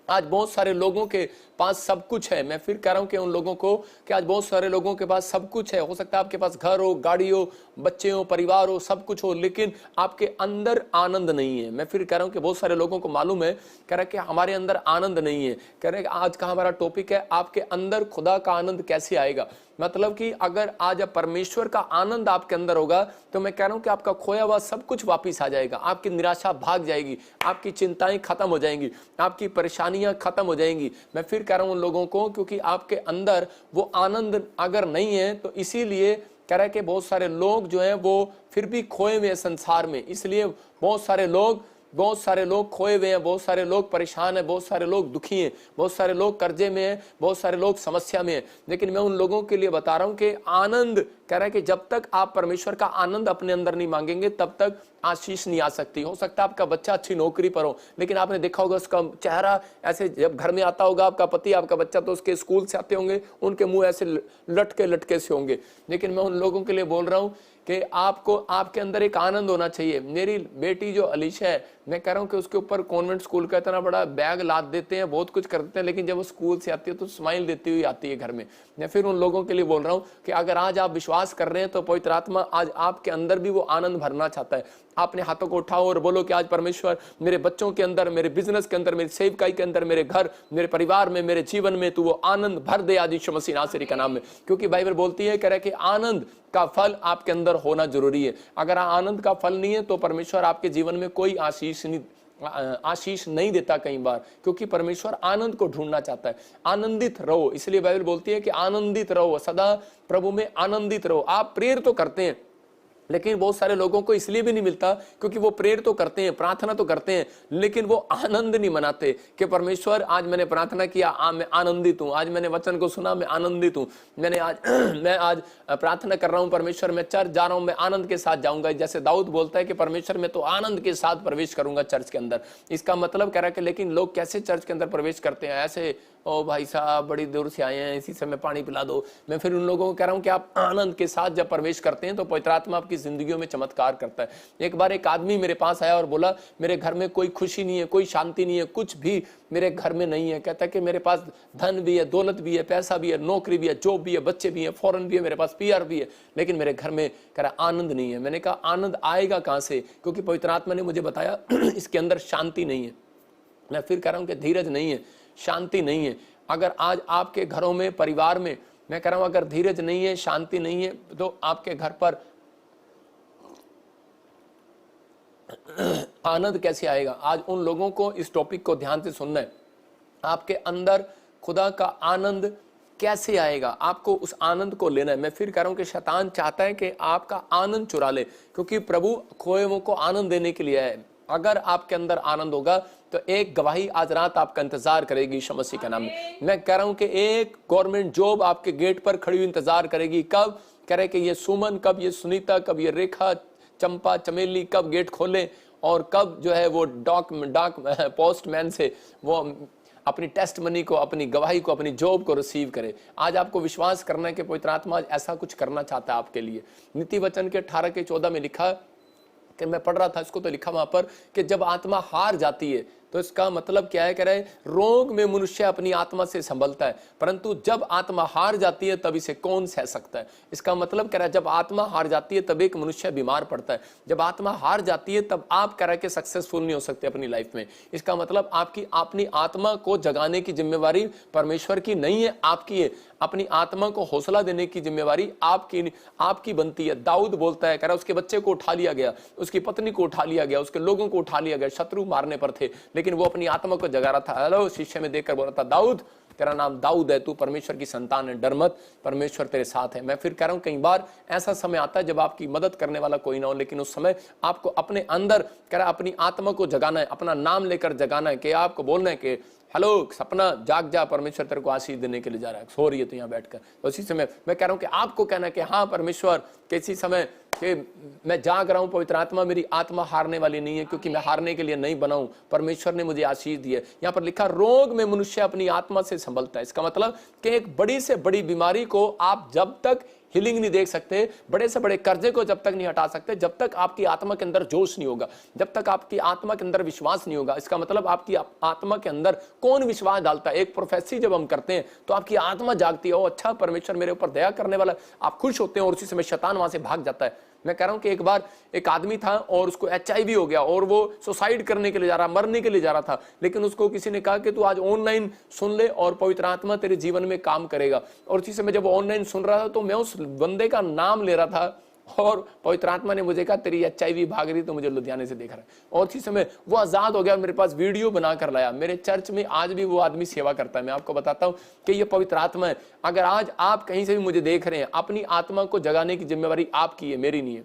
आज बहुत सारे लोगों के पास सब कुछ है। मैं फिर कह रहा हूं कि उन लोगों को कि आज बहुत सारे लोगों के पास सब कुछ है। हो सकता है आपके पास घर हो, गाड़ी हो, बच्चे हो, परिवार हो, सब कुछ हो, लेकिन आपके अंदर आनंद नहीं है। मैं फिर कह रहा हूं कि बहुत सारे लोगों को मालूम है, कह रहा है कि हमारे अंदर आनंद नहीं है। कह रहे हैं आज का हमारा टॉपिक है आपके अंदर खुदा का आनंद कैसे आएगा। मतलब कि अगर आज परमेश्वर का आनंद आपके अंदर होगा तो मैं कह रहा हूं कि आपका खोया हुआ सब कुछ वापिस आ जाएगा, आपकी निराशा भाग जाएगी, आपकी चिंताएं खत्म हो जाएंगी, आपकी परेशानियां खत्म हो जाएंगी। मैं फिर कह रहा हूं उन लोगों को, क्योंकि आपके अंदर वो आनंद अगर नहीं है तो इसीलिए कह रहा है कि बहुत सारे लोग जो हैं वो फिर भी खोए हुए हैं संसार में। इसलिए बहुत सारे लोग खोए हुए हैं, बहुत सारे लोग परेशान हैं, बहुत सारे लोग दुखी हैं, बहुत सारे लोग कर्जे में हैं, बहुत सारे लोग समस्या में हैं। लेकिन मैं उन लोगों के लिए बता रहा हूं कि आनंद, कह रहा है कि जब तक आप परमेश्वर का आनंद अपने अंदर नहीं मांगेंगे तब तक आशीष नहीं आ सकती। हो सकता है आपका बच्चा अच्छी नौकरी पर हो, लेकिन आपने देखा होगा उसका चेहरा ऐसे, जब घर में आता होगा आपका पति, आपका बच्चा, तो उसके स्कूल से आते होंगे, उनके मुंह ऐसे लटके से होंगे। लेकिन मैं उन लोगों के लिए बोल रहा हूं कि आपको आपके अंदर एक आनंद होना चाहिए। मेरी बेटी जो अलीशा है, मैं कह रहा हूं कि उसके ऊपर कॉन्वेंट स्कूल का इतना बड़ा बैग लाद देते हैं, बहुत कुछ कर देते हैं, लेकिन जब वो स्कूल से आती है तो स्माइल देती हुई आती है घर में। मैं फिर उन लोगों के लिए बोल रहा हूं कि अगर आज आप विश्वास कर रहे हैं तो पवित्र आत्मा आज आपके अंदर भी वो आनंद भरना चाहता है। आपने हाथों को उठाओ और बोलो कि आज परमेश्वर मेरे बच्चों के अंदर, मेरे बिजनेस के अंदर, मेरी सेवकाई के अंदर, मेरे घर, मेरे परिवार में, मेरे जीवन में तू वो आनंद भर दे आज यीशु मसीह नासरी का नाम में। क्योंकि बाइबल बोलती है, कह रहा है कि आनंद का फल आपके अंदर होना जरूरी है। अगर आनंद का फल नहीं है तो परमेश्वर आपके जीवन में कोई आशीष नहीं देता कई बार, क्योंकि परमेश्वर आनंद को ढूंढना चाहता है। आनंदित रहो, इसलिए बाइबल बोलती है कि आनंदित रहो, सदा प्रभु में आनंदित रहो। आप प्रेयर तो करते हैं, लेकिन बहुत सारे लोगों को इसलिए भी नहीं मिलता क्योंकि वो प्रेयर तो करते हैं, प्रार्थना तो करते हैं, लेकिन वो आनंद नहीं मनाते कि परमेश्वर आज मैंने प्रार्थना किया, मैं आनंदित हूं, आज मैंने वचन को सुना, मैं आनंदित हूं, मैं आज प्रार्थना कर रहा हूं परमेश्वर, मैं चर्च जा रहा हूं, मैं आनंद के साथ जाऊंगा। जैसे दाऊद बोलता है कि परमेश्वर मैं तो आनंद के साथ प्रवेश करूंगा चर्च के अंदर। इसका मतलब कह रहा है कि लेकिन लोग कैसे चर्च के अंदर प्रवेश करते हैं? ऐसे, ओ भाई साहब बड़ी दूर से आए हैं, इसी समय पानी पिला दो। मैं फिर उन लोगों को कह रहा हूं कि आप आनंद के साथ जब प्रवेश करते हैं तो पवित्र आत्मा आपकी जिंदगियों में चमत्कार करता है। एक बार एक आदमी मेरे पास आया और बोला मेरे घर में कोई खुशी नहीं है, कोई शांति नहीं है, कुछ भी मेरे घर में नहीं है। कहता है कि मेरे पास धन भी है, दौलत भी है, पैसा भी है, नौकरी भी है, जॉब भी है, बच्चे भी है, फॉरेन भी है, मेरे पास PR भी है, लेकिन मेरे घर में कह रहा आनंद नहीं है। मैंने कहा आनंद आएगा कहां से? क्योंकि पवित्र आत्मा ने मुझे बताया इसके अंदर शांति नहीं है। मैं फिर कह रहा हूं कि धीरज नहीं है, शांति नहीं है। अगर आज आपके घरों में, परिवार में, मैं कह रहा हूं अगर धीरज नहीं है, शांति नहीं है, तो आपके घर पर आनंद कैसे आएगा? आज उन लोगों को इस टॉपिक को ध्यान से सुनना है। आपके अंदर खुदा का आनंद कैसे आएगा? आपको उस आनंद को लेना है। मैं फिर कह रहा हूं कि शैतान चाहता है कि आपका आनंद चुरा ले, क्योंकि प्रभु खोए हुओं को आनंद देने के लिए है। अगर आपके अंदर आनंद होगा तो एक गवाही आज रात आपका इंतजार करेगी यीशु मसीह के नाम में। मैं कह रहा हूं कि एक गवर्नमेंट जॉब आपके गेट पर खड़ी हुई इंतजार करेगी। कब? कह रहे कि ये सुमन, कब ये सुनीता, कब ये रेखा, चंपा, चमेली कब गेट खोले, और कब जो है वो डाक पोस्टमैन से वो अपनी टेस्ट मनी को, अपनी गवाही को, अपनी जॉब को रिसीव करे। आज आपको विश्वास करना है कि पवित्र आत्मा आज ऐसा कुछ करना चाहता है आपके लिए। नीति वचन के 18-14 में लिखा कि मैं पढ़ रहा था इसको, तो लिखा वहां पर कि जब आत्मा हार जाती है तो इसका मतलब क्या है? कह रहे रोग में मनुष्य अपनी आत्मा से संभलता है, परंतु जब आत्मा हार जाती है तब इसे कौन सह सकता है? इसका मतलब कह रहा है जब आत्मा हार जाती है तब एक मनुष्य बीमार पड़ता है। जब आत्मा हार जाती है तब आप कह रहे कि सक्सेसफुल नहीं हो सकते अपनी लाइफ में। इसका मतलब आपकी अपनी आत्मा को जगाने की जिम्मेवारी परमेश्वर की नहीं है, आपकी है। अपनी आत्मा को हौसला देने की जिम्मेवारी आपकी बनती है। दाऊद बोलता है, कह रहा उसके बच्चे को उठा लिया गया, उसकी पत्नी को उठा लिया गया, उसके लोगों को उठा लिया गया, शत्रु मारने पर थे, लेकिन वो अपनी आत्मा को जगा रहा था। हेलो शीशे में देखकर बोल रहा था, दाऊद तेरा नाम दाऊद है, तू परमेश्वर की संतान है, डर मत, परमेश्वर तेरे साथ है। मैं फिर कह रहा हूं कई बार ऐसा समय आता है जब आपकी मदद करने वाला कोई ना हो, लेकिन उस समय आपको अपने अंदर कह रहा अपनी आत्मा को जगाना है, अपना नाम लेकर जगाना है, कि आपको बोलना है कि हेलो सपना जाग जा, परमेश्वर तेरे को आशीष देने के लिए जा रहा है, सो रही है तो यहाँ बैठकर। तो उसी समय मैं कह रहा हूं कि आपको कहना है कि हाँ परमेश्वर, किसी समय कि मैं जाग रहा हूं, पवित्र आत्मा, मेरी आत्मा हारने वाली नहीं है, क्योंकि मैं हारने के लिए नहीं बना हूं, परमेश्वर ने मुझे आशीष दी है। यहाँ पर लिखा रोग में मनुष्य अपनी आत्मा से संभलता है। इसका मतलब कि एक बड़ी से बड़ी बीमारी को आप जब तक हीलिंग नहीं देख सकते, बड़े से बड़े कर्जे को जब तक नहीं हटा सकते, जब तक आपकी आत्मा के अंदर जोश नहीं होगा, जब तक आपकी आत्मा के अंदर विश्वास नहीं होगा। इसका मतलब आपकी आत्मा के अंदर कौन विश्वास डालता है? एक प्रोफेसी जब हम करते हैं तो आपकी आत्मा जागती है, ओ अच्छा परमेश्वर मेरे ऊपर दया करने वाला, आप खुश होते हैं और उसी समय शैतान वहां से भाग जाता है। मैं कह रहा हूं कि एक बार एक आदमी था और उसको HIV हो गया और वो सुसाइड करने के लिए जा रहा, मरने के लिए जा रहा था, लेकिन उसको किसी ने कहा कि तू आज ऑनलाइन सुन ले और पवित्र आत्मा तेरे जीवन में काम करेगा। और उसी समय जब ऑनलाइन सुन रहा था तो मैं उस बंदे का नाम ले रहा था और पवित्र आत्मा ने मुझे कहा तेरी HIV भाग रही, तो मुझे लुधियाने से देख रहा है। और उसी समय वो आजाद हो गया, मेरे पास वीडियो बनाकर लाया। मेरे चर्च में आज भी वो आदमी सेवा करता है। मैं आपको बताता हूं कि ये पवित्र आत्मा है। अगर आज आप कहीं से भी मुझे देख रहे हैं, अपनी आत्मा को जगाने की जिम्मेवारी आपकी है, मेरी नहीं है।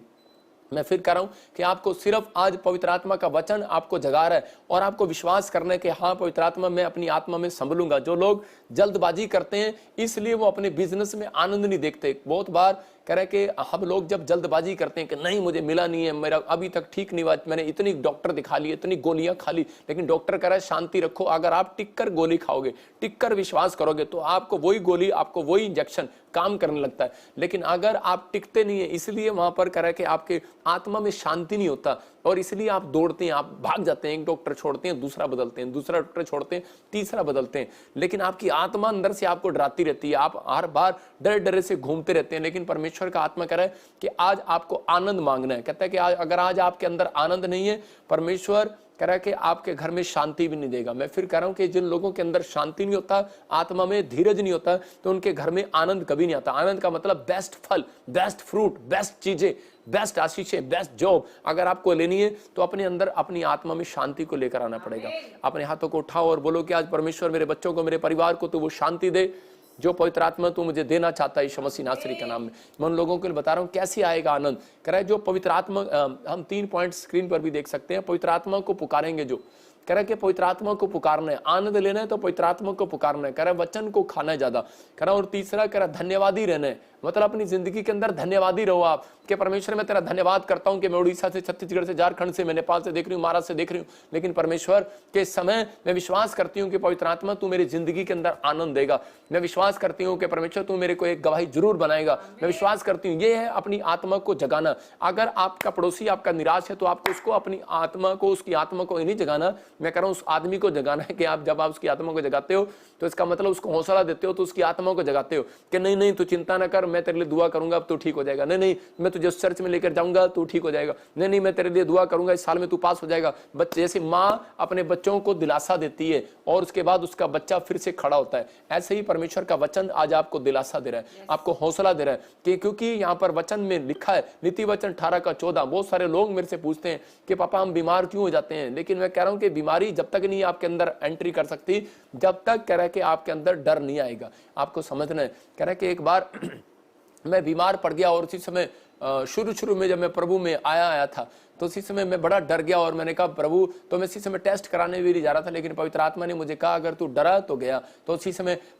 मैं फिर कह रहा हूं कि आपको सिर्फ आज पवित्र आत्मा का वचन आपको जगा रहा है और आपको विश्वास करना है कि हाँ पवित्र आत्मा, मैं अपनी आत्मा में संभलूंगा। जो लोग जल्दबाजी करते हैं इसलिए वो अपने बिजनेस में आनंद नहीं देखते। बहुत बार कह रहे कि हम लोग जब जल्दबाजी करते हैं कि नहीं मुझे मिला नहीं है, मेरा अभी तक ठीक नहीं हुआ, मैंने इतनी डॉक्टर दिखा ली, इतनी गोलियां खा ली, लेकिन डॉक्टर कह रहा है शांति रखो। अगर आप टिककर गोली खाओगे, टिककर विश्वास करोगे, तो आपको वही गोली, आपको वही इंजेक्शन काम करने लगता है। लेकिन अगर आप टिकते नहीं है, इसलिए वहां पर कह रहा है कि आपके आत्मा में शांति नहीं होता और इसलिए आप दौड़ते हैं, आप भाग जाते हैं, एक डॉक्टर छोड़ते हैं दूसरा बदलते हैं, दूसरा डॉक्टर छोड़ते हैं तीसरा बदलते हैं, लेकिन आपकी आत्मा अंदर से आपको डराती रहती है, आप हर बार डरे डरे से घूमते रहते हैं। लेकिन परमेश्वर का आत्मा कह रहा है कि आज आपको आनंद मांगना है। कहता है कि अगर आज आपके अंदर आनंद नहीं है, परमेश्वर कह रहा है कि आपके घर में शांति भी नहीं देगा। मैं फिर कह रहा हूं कि जिन लोगों के अंदर शांति नहीं होता, आत्मा में धीरज नहीं होता, तो उनके घर में आनंद कभी नहीं आता। आनंद का मतलब बेस्ट फल, बेस्ट फ्रूट, बेस्ट चीजें, बेस्ट आशीषें, बेस्ट जॉब अगर आपको लेनी है तो अपने अंदर अपनी आत्मा में शांति को लेकर आना पड़ेगा। अपने हाथों को उठाओ और बोलो कि आज परमेश्वर मेरे बच्चों को, मेरे परिवार को तो वो शांति दे, जो पवित्र आत्मा तू मुझे देना चाहता है यीशु मसीह नासरी के नाम में। मैं उन लोगों के लिए बता रहा हूँ कैसे आएगा आनंद। कह रहा है जो पवित्र आत्मा, हम 3 पॉइंट स्क्रीन पर भी देख सकते हैं। पवित्र आत्मा को पुकारेंगे, जो कह रहा है कि पवित्र आत्मा को पुकारना है, आनंद लेना है तो पवित्र आत्मा को पुकारना है। कह रहा है वचन को खाना है ज्यादा। कह रहा है और तीसरा कह रहा है धन्यवादी रहना है, मतलब अपनी जिंदगी के अंदर धन्यवादी रहो आप कि परमेश्वर मैं तेरा धन्यवाद करता हूं कि मैं उड़ीसा से, छत्तीसगढ़ से, झारखंड से, मैं नेपाल से देख रही हूँ, महाराष्ट्र से देख रही हूँ, लेकिन परमेश्वर के समय मैं विश्वास करती हूँ कि पवित्र आत्मा तू मेरी जिंदगी के अंदर आनंद देगा। मैं विश्वास करती हूँ कि परमेश्वर तू मेरे को एक गवाही जरूर बनाएगा। मैं विश्वास करती हूँ। ये है अपनी आत्मा को जगाना। अगर आपका पड़ोसी आपका निराश है तो आपको उसको अपनी आत्मा को, उसकी आत्मा को नहीं जगाना, मैं कह रहा हूँ उस आदमी को जगाना है। कि आप जब आप उसकी आत्मा को जगाते हो तो इसका मतलब उसको हौसला देते हो, तो उसकी आत्मा को जगाते हो कि नहीं नहीं तू चिंता ना कर, मैं तेरे लिए दुआ करूंगा, अब तू ठीक हो जाएगा। नहीं नहीं मैं तुझे उस चर्च में लेकर जाऊंगा, तू ठीक हो जाएगा। नहीं नहीं मैं तेरे लिए दुआ करूंगा, इस साल में तू पास हो जाएगा। बच्चे जैसे माँ अपने बच्चों को दिलासा देती है और उसके बाद उसका बच्चा फिर से खड़ा होता है, ऐसे ही परमेश्वर का वचन आज आपको दिलासा दे रहा है, आपको हौसला दे रहा है कि क्योंकि यहाँ पर वचन में लिखा है, नीति वचन 18:14। बहुत सारे लोग मेरे से पूछते हैं कि पापा हम बीमार क्यों हो जाते हैं, लेकिन मैं कह रहा हूं कि बीमारी जब तक नहीं आपके अंदर एंट्री कर सकती, जब तक कह रहा है कि आपके अंदर डर नहीं आएगा। आपको समझना है। कह रहा है कि एक बार मैं बीमार पड़ गया और उसी समय शुरू में जब मैं प्रभु में आया था तो उसी समय मैं बड़ा डर गया और मैंने कहा प्रभु, तो मैं इसी समय टेस्ट कराने भी नहीं जा रहा था, लेकिन पवित्र आत्मा ने मुझे कहा अगर तू डरा तो गया। तो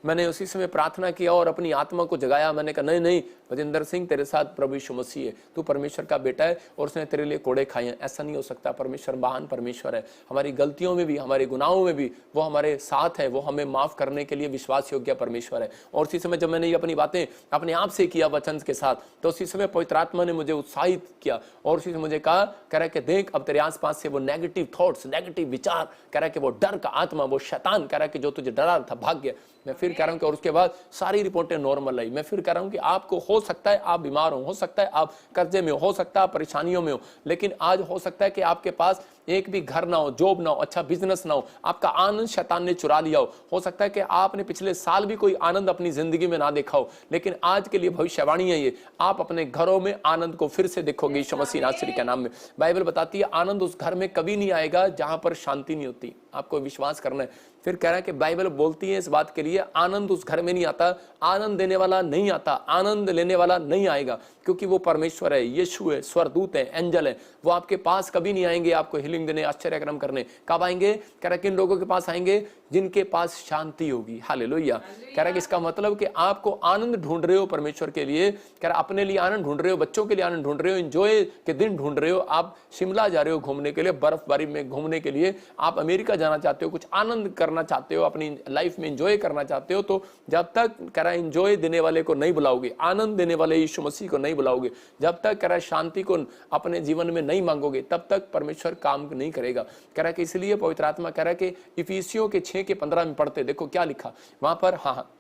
मैंने उसी समय प्रार्थना किया और अपनी आत्मा को जगाया। मैंने कहा नहीं नहीं भजिंदर सिंह तेरे साथ प्रभु यीशु मसीह है, तू परमेश्वर का बेटा है और उसने तेरे लिए कोड़े खाए हैं। ऐसा नहीं हो सकता। परमेश्वर महान परमेश्वर है। हमारी गलतियों में भी, हमारे गुनाहों में भी वो हमारे साथ है, वो हमें माफ करने के लिए विश्वास योग्य परमेश्वर है। और उसी समय जब मैंने ये अपनी बातें अपने आप से किया वचन के साथ, तो उसी समय पवित्र आत्मा ने मुझे उत्साहित किया और उसी से मुझे कहा, कह रहा है कि देख अब तेरे आसपास से वो नेगेटिव थॉट्स, नेगेटिव विचार, कह रहा है कि वो डर का आत्मा, वो शैतान कह रहा है कि जो तुझे डरा था भाग गया। मैं फिर कह रहा हूं कि और उसके बाद सारी रिपोर्टें नॉर्मल आई। मैं फिर कह रहा हूं कि आपको हो सकता है आप बीमार हो सकता है आप कर्जे में हो सकता है आप परेशानियों में हो, लेकिन आज हो सकता है कि आपके पास एक भी घर ना हो, जॉब ना हो, अच्छा बिजनेस ना हो, आपका आनंद शैतान ने चुरा लिया हो सकता है कि आपने पिछले साल भी कोई आनंद अपनी जिंदगी में ना देखा हो, लेकिन आज के लिए भविष्यवाणी है ये, आप अपने घरों में आनंद को फिर से देखोगे यीशु मसीह नासरी के नाम में। बाइबल बताती है आनंद उस घर में कभी नहीं आएगा जहां पर शांति नहीं होती। आपको विश्वास करना है। फिर कह रहा है कि बाइबल बोलती है इस बात के लिए, आनंद उस घर में नहीं आता, आनंद देने वाला नहीं आता, आनंद लेने वाला नहीं आएगा, क्योंकि वो परमेश्वर है, यीशु है, स्वर्गदूत है, एंजल है। वो आपके पास कभी नहीं आएंगे आपको हीलिंग देने, आश्चर्यक्रम करने। कब आएंगे? कह रहा है किन लोगों के पास आएंगे? जिनके पास शांति होगी। हालेलुया। कह रहा है कि इसका मतलब कि आपको आनंद ढूंढ रहे हो परमेश्वर के लिए, कह रहा अपने लिए आनंद ढूंढ रहे हो, बच्चों के लिए आनंद ढूंढ रहे हो, एंजॉय के दिन ढूंढ रहे हो, आप शिमला जा रहे हो घूमने के लिए, बर्फबारी में घूमने के लिए, आप अमेरिका जाना चाहते हो, कुछ आनंद करना चाहते हो, अपनी लाइफ में एंजॉय करना चाहते हो, तो जब तक कह रहा है एंजॉय देने वाले को नहीं बुलाओगे, आनंद देने वाले यीशु मसीह को नहीं बुलाओगे, जब तक कह रहा है शांति को अपने जीवन में नहीं मांगोगे, तब तक परमेश्वर काम नहीं करेगा। कह रहा है कि इसलिए पवित्र आत्मा कह रहा है कि इफिसियों के 6:15 में पढ़ते देखो क्या लिखा वहां पर। हाँ,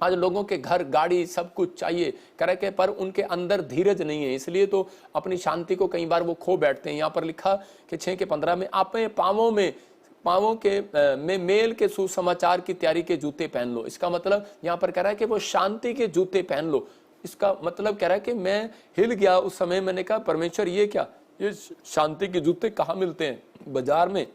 आज लोगों के घर गाड़ी सब कुछ चाहिए, कह रहे कि पर उनके अंदर धीरज नहीं है, इसलिए तो अपनी शांति को कई बार वो खो बैठते हैं। यहाँ पर लिखा कि 6:15 में अपने पांवों में मेल के सुसमाचार की तैयारी के जूते पहन लो। इसका मतलब यहाँ पर कह रहा है कि वो शांति के जूते पहन लो। इसका मतलब कह रहा है कि मैं हिल गया उस समय, मैंने कहा परमेश्वर ये क्या, ये शांति के जूते कहाँ मिलते हैं बाजार में?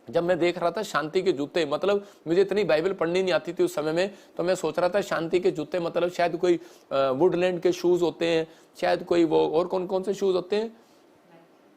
जब मैं देख रहा था शांति के जूते, मतलब मुझे इतनी बाइबल पढ़नी नहीं आती थी उस समय में, तो मैं सोच रहा था शांति के जूते मतलब शायद कोई वुडलैंड के शूज होते हैं, शायद कोई वो और कौन कौन से शूज होते हैं,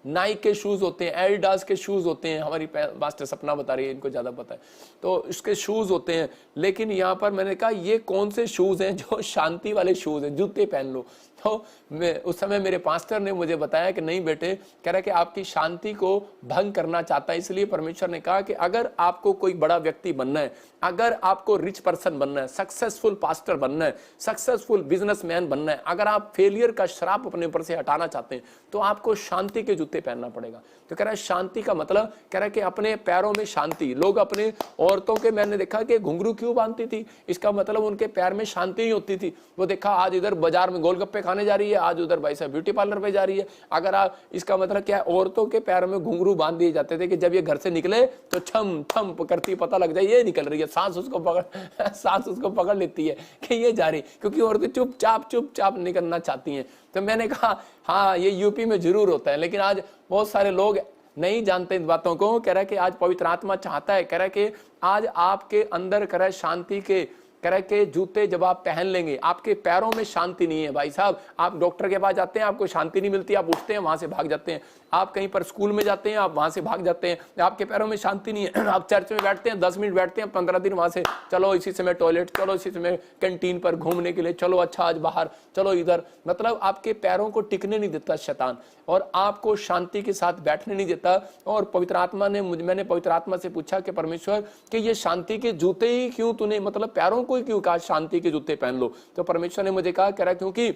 नाइक के शूज होते हैं, एडिडास के शूज होते हैं, हमारी मास्टर सपना बता रही है, इनको ज्यादा पता है, तो इसके शूज होते हैं। लेकिन यहाँ पर मैंने कहा ये कौन से शूज हैं जो शांति वाले शूज हैं, जूते पहन लो। तो मैं उस समय मेरे पास्टर ने मुझे बताया कि नहीं बेटे, कह रहा कि आपकी शांति को भंग करना चाहता है, इसलिए परमेश्वर ने कहा कि अगर आपको कोई बड़ा व्यक्ति बनना है, अगर आपको रिच पर्सन बनना है, सक्सेसफुल पास्टर बनना है, सक्सेसफुल बिजनेसमैन बनना है, अगर आप फेलियर का श्राप अपने ऊपर से हटाना चाहते हैं, तो आपको शांति के जूते पहनना पड़ेगा। तो कह रहा है शांति का मतलब, कह रहा है कि अपने पैरों में शांति। लोग अपने औरतों के, मैंने देखा कि घुंघरू क्यों बांधती थी, इसका मतलब उनके पैर में शांति ही होती थी। वो देखा आज इधर बाजार में गोलगप्पे खाने जा रही है, आज उधर भाई साहब ब्यूटी पार्लर पे जा रही है। अगर आप, इसका मतलब क्या, औरतों के पैरों में घुंघरू बांध दिए जाते थे कि जब ये घर से निकले तो छम छम करती पता लग जाए ये निकल रही है, सांस उसको पकड़ लेती है कि ये जा रही, क्योंकि औरतें चुपचाप निकलना चाहती हैं। तो मैंने कहा हाँ ये यूपी में जरूर होता है, लेकिन आज बहुत सारे लोग नहीं जानते इन बातों को। कह रहा है कि आज पवित्र आत्मा चाहता है, कह रहा है कि आज आपके अंदर कह रहा है शांति के कह रहा है कि जूते जब आप पहन लेंगे आपके पैरों में शांति नहीं है। भाई साहब, आप डॉक्टर के पास जाते हैं, आपको शांति नहीं मिलती, आप उठते हैं वहां से भाग जाते हैं। आप कहीं पर स्कूल में जाते हैं, आप वहां से भाग जाते हैं, आपके पैरों में शांति नहीं है। आप चर्च में बैठते हैं, 10 मिनट बैठते हैं, 15 दिन वहां से चलो इसी समय टॉयलेट, चलो इसी समय कैंटीन पर घूमने के लिए, चलो अच्छा आज बाहर, चलो इधर। मतलब आपके पैरों को टिकने नहीं देता शैतान, और आपको शांति के साथ बैठने नहीं देता। और पवित्र आत्मा ने मैंने पवित्र आत्मा से पूछा कि परमेश्वर कि ये शांति के जूते ही क्यों तूने, मतलब पैरों को ही क्यों कहा शांति के जूते पहन लो? तो परमेश्वर ने मुझे कहा, कह रहा क्योंकि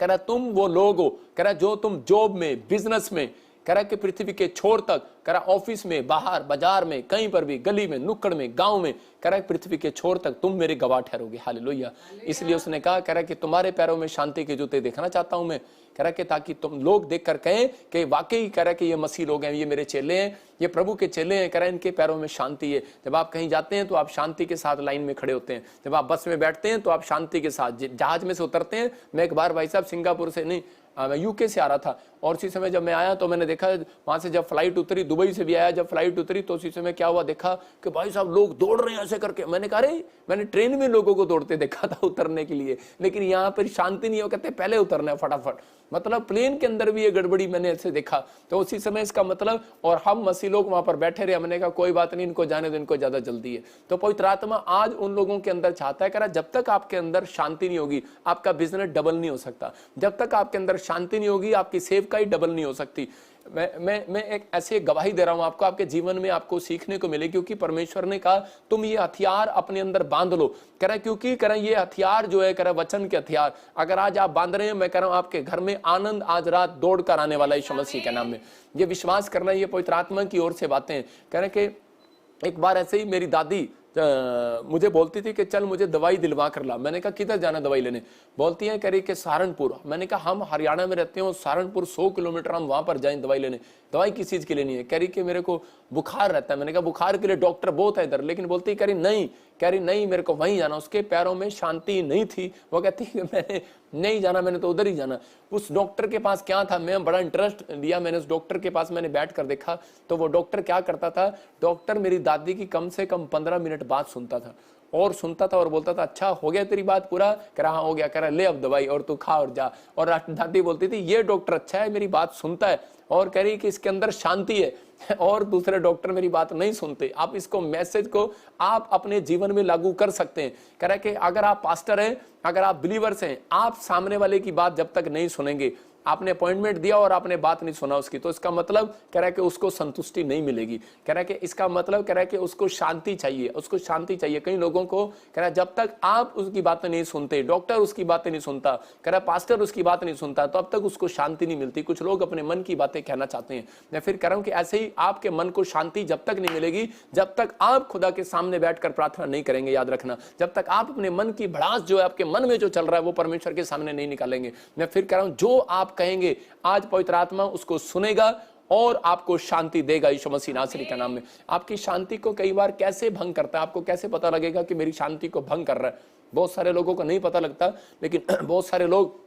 कह रहा तुम वो लोग हो, कह रहा जो तुम जॉब में, बिजनेस में, कह रहा कि पृथ्वी के छोर तक, कह रहा ऑफिस में, बाहर बाजार में, कहीं पर भी, गली में, नुक्कड़ में, गांव में, कह रहा पृथ्वी के छोर तक तुम मेरे गवाह ठहरोगे। हालेलुया। इसलिए उसने कहा, कह रहा कि तुम्हारे पैरों में शांति के जूते देखना चाहता हूं मैं, कह रहा कि ताकि तुम लोग देखकर कहें कि वाकई, कह रहा कि ये मसीह लोग हैं, ये मेरे चेले हैं, ये प्रभु के चेले हैं, कह रहा इनके पैरों में शांति है। जब आप कहीं जाते हैं तो आप शांति के साथ लाइन में खड़े होते हैं, जब आप बस में बैठते हैं तो आप शांति के साथ, जहाज में से उतरते हैं। मैं एक बार भाई साहब सिंगापुर से नहीं, मैं यूके से आ रहा था, और उसी समय जब मैं आया तो मैंने देखा वहां से जब फ्लाइट उतरी, दुबई से भी आया, जब फ्लाइट उतरी तो उसी समय क्या हुआ, देखा कि भाई साहब लोग दौड़ रहे हैं ऐसे करके। मैंने कहा अरे, मैंने ट्रेन में लोगों को दौड़ते देखा था उतरने के लिए, लेकिन यहाँ पर शांति नहीं हो, कहते पहले उतरना है फटाफट। मतलब प्लेन के अंदर भी ये गड़बड़ी मैंने ऐसे देखा। तो उसी समय इसका मतलब, और हम मसीह लोग वहां पर बैठे रहे, हमने कहा कोई बात नहीं, इनको जाने दो, इनको ज्यादा जल्दी है। तो पवित्र आत्मा आज उन लोगों के अंदर चाहता है, कह रहा जब तक आपके अंदर शांति नहीं होगी आपका बिजनेस डबल नहीं हो सकता, जब तक आपके अंदर शांति नहीं होगी आपकी सेवकाई डबल नहीं हो सकती। मैं एक ऐसे गवाही दे रहा हूं आपको, आपके जीवन में आपको सीखने को मिले, क्योंकि परमेश्वर ने कहा तुम ये हथियार अपने अंदर बांध लो। कह रहा क्योंकि कह रहा ये हथियार जो है, कह रहा वचन के हथियार अगर आज आप बांध रहे हैं, मैं कह रहा हूं आपके घर में आनंद आज रात दौड़ कर आने वाला है यीशु मसीह के नाम में। ये विश्वास करना, ये पवित्र आत्मा की ओर से बातें। कह रहे कि एक बार ऐसे ही मेरी दादी मुझे बोलती थी कि चल मुझे दवाई दिलवा कर ला। मैंने कहा किधर जाना दवाई लेने? बोलती है कह रही कि सहारनपुर। मैंने कहा हम हरियाणा में रहते हैं, सहारनपुर 100 किलोमीटर, हम वहां पर जाएं दवाई लेने। दवाई किस चीज के लिए नहीं है? कह रही कि मेरे को बुखार रहता है। मैंने कहा बुखार के लिए डॉक्टर बहुत है इधर, लेकिन बोलती कह रही नहीं मेरे को वहीं जाना। उसके पैरों में शांति नहीं थी, वो कहती कि मैंने नहीं जाना, मैंने तो उधर ही जाना। उस डॉक्टर के पास क्या था, मैं बड़ा इंटरेस्ट लिया, मैंने उस डॉक्टर के पास मैंने बैठ कर देखा तो वो डॉक्टर क्या करता था, डॉक्टर मेरी दादी की कम से कम 15 मिनट बात सुनता था और बोलता था अच्छा हो गया तेरी बात पूरा? कह रहा हाँ हो गया। कह रहा ले अब दवाई और तू खा और जा। और दादी बोलती थी ये डॉक्टर अच्छा है, मेरी बात सुनता है, और कह रही कि इसके अंदर शांति है, और दूसरे डॉक्टर मेरी बात नहीं सुनते। आप इसको मैसेज को आप अपने जीवन में लागू कर सकते हैं। कह रहा है कि अगर आप पास्टर हैं, अगर आप बिलीवर्स हैं, आप सामने वाले की बात जब तक नहीं सुनेंगे, आपने अपॉइंटमेंट दिया और आपने बात नहीं सुना उसकी, तो इसका मतलब कह रहा है कि उसको संतुष्टि नहीं मिलेगी। कह रहा है कि इसका मतलब कह रहा है कि उसको शांति चाहिए, उसको शांति चाहिए। कई लोगों को कह रहा है जब तक आप उसकी बातें नहीं सुनते, डॉक्टर उसकी बातें नहीं सुनता, कह रहा है पास्टर उसकी बात नहीं सुनता, तो अब तक उसको शांति नहीं मिलती। कुछ लोग अपने मन की बातें कहना चाहते हैं। मैं फिर कह रहा हूं कि ऐसे ही आपके मन को शांति जब तक नहीं मिलेगी, जब तक आप खुदा के सामने बैठकर प्रार्थना नहीं करेंगे। याद रखना, जब तक आप अपने मन की भड़ास जो है, आपके मन में जो चल रहा है, वो परमेश्वर के सामने नहीं निकालेंगे। मैं फिर कह रहा हूं जो आप कहेंगे आज पवित्र आत्मा उसको सुनेगा और आपको शांति देगा यीशु मसीह नासरी के नाम में। आपकी शांति को कई बार कैसे भंग करता है, आपको कैसे पता लगेगा कि मेरी शांति को भंग कर रहा है? बहुत सारे लोगों को नहीं पता लगता, लेकिन बहुत सारे लोग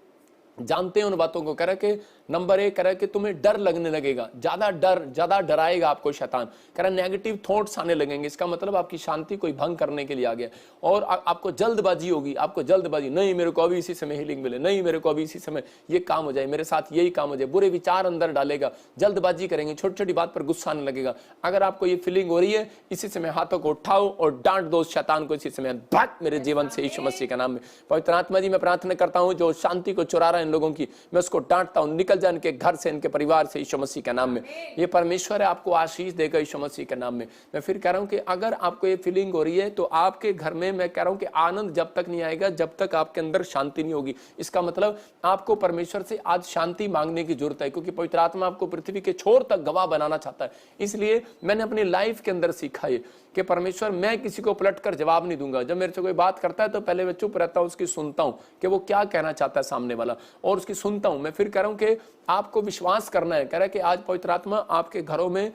जानते हैं उन बातों को। कह रहा कि नंबर 1 कह रहा कि तुम्हें डर लगने लगेगा, ज्यादा डराएगा आपको शैतान। कह रहा नेगेटिव थॉट्स आने लगेंगे, इसका मतलब आपकी शांति कोई भंग करने के लिए आ गया। और आपको जल्दबाजी होगी, आपको जल्दबाजी, नहीं मेरे को अभी इसी समय हीलिंग मिले, नहीं मेरे को अभी इसी समय ये काम हो जाए, मेरे साथ यही काम हो जाए। बुरे विचार अंदर डालेगा, जल्दबाजी करेंगे, छोटी छोटी बात पर गुस्सा आने लगेगा। अगर आपको ये फीलिंग हो रही है, इसी समय हाथों को उठाओ और डांट दो शैतान को इसी समय, भाग मेरे जीवन से यीशु मसीह के नाम में। पवित्र आत्मा जी मैं प्रार्थना करता हूं जो शांति को चुरा रहा है इन लोगों की, मैं उसको डांटता हूं, निकल जा इनके घर से, इनके परिवार से यीशु मसीह के नाम में। ये परमेश्वर है, आपको आशीष देगा यीशु मसीह के नाम में। मैं फिर कह रहा हूं कि अगर आपको ये फीलिंग हो रही है तो आपके घर में मैं कह रहा हूं कि आनंद जब तक नहीं आएगा, जब तक आपके अंदर शांति नहीं होगी। इसका मतलब आपको परमेश्वर से आज शांति मांगने की जरूरत है, क्योंकि पवित्र आत्मा आपको पृथ्वी के छोर तक गवाह बनाना चाहता है। इसलिए मैंने अपनी लाइफ के अंदर सीखा है कि परमेश्वर मैं किसी को पलट कर जवाब नहीं दूंगा। जब मेरे से कोई बात करता है तो पहले मैं चुप रहता हूं, उसकी सुनता हूं कि वो क्या कहना चाहता है सामने वाला, और उसकी सुनता हूं। मैं फिर कह रहा हूं कि आपको विश्वास करना है। कह रहा है कि आज पवित्र आत्मा आपके घरों में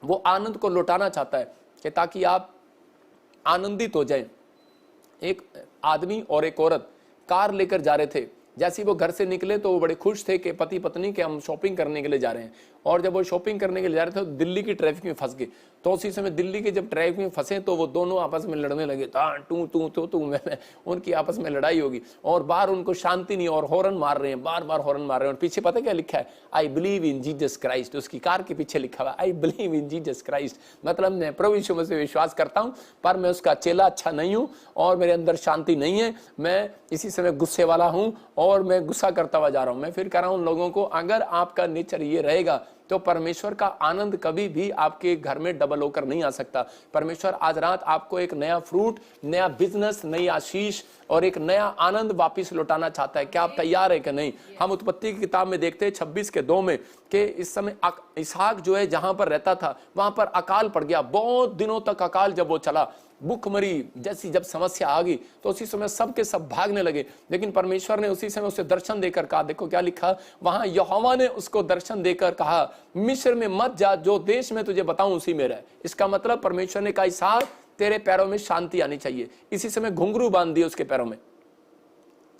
वो आनंद को लौटाना चाहता है कि ताकि आप आनंदित हो जाएं। एक आदमी और एक औरत कार लेकर जा रहे थे, जैसे ही वो घर से निकले तो वो बड़े खुश थे कि पति पत्नी के हम शॉपिंग करने के लिए जा रहे हैं। और जब वो शॉपिंग करने के लिए जा रहे थे तो दिल्ली की ट्रैफिक में फंस गए। तो उसी समय दिल्ली के जब ट्रैफिक में फंसे तो वो दोनों आपस में लड़ने लगे, तू मैं, उनकी आपस में लड़ाई होगी और बाहर उनको शांति नहीं, और हॉर्न मार रहे हैं, बार बार हॉर्न मार रहे हैं। और पीछे पता क्या लिखा है? I believe in Jesus Christ. उसकी कार के पीछे लिखा हुआ I believe in Jesus Christ, मतलब मैं प्रभु यीशु मसीह में विश्वास करता हूं, पर मैं उसका चेला अच्छा नहीं हूं और मेरे अंदर शांति नहीं है, मैं इसी समय गुस्से वाला हूं और मैं गुस्सा करता हुआ जा रहा हूं। मैं फिर कह रहा हूं उन लोगों को, अगर आपका नेचर ये रहेगा तो परमेश्वर का आनंद कभी भी आपके घर में डबल होकर नहीं आ सकता। परमेश्वर आज रात आपको एक नया फ्रूट, नया बिजनेस, नई आशीष और एक नया आनंद वापस लौटाना चाहता है। क्या आप तैयार है कि नहीं? हम उत्पत्ति की किताब में देखते हैं 26:2 में कि इस समय इसहाक जो है जहां पर रहता था वहां पर अकाल पड़ गया। बहुत दिनों तक अकाल जब वो चला, भूखमरी जैसी जब समस्या आ गई तो उसी समय सब के सब भागने लगे। लेकिन परमेश्वर ने उसी समय उसे दर्शन देकर कहा, देखो क्या लिखा वहां, यहोवा ने उसको दर्शन देकर कहा मिस्र में मत जा, जो देश में तुझे बताऊं उसी में रह। इसका मतलब परमेश्वर ने कहा इसहाक तेरे पैरों में शांति आनी चाहिए। इसी समय घुंघरू बांध दिए उसके पैरों में।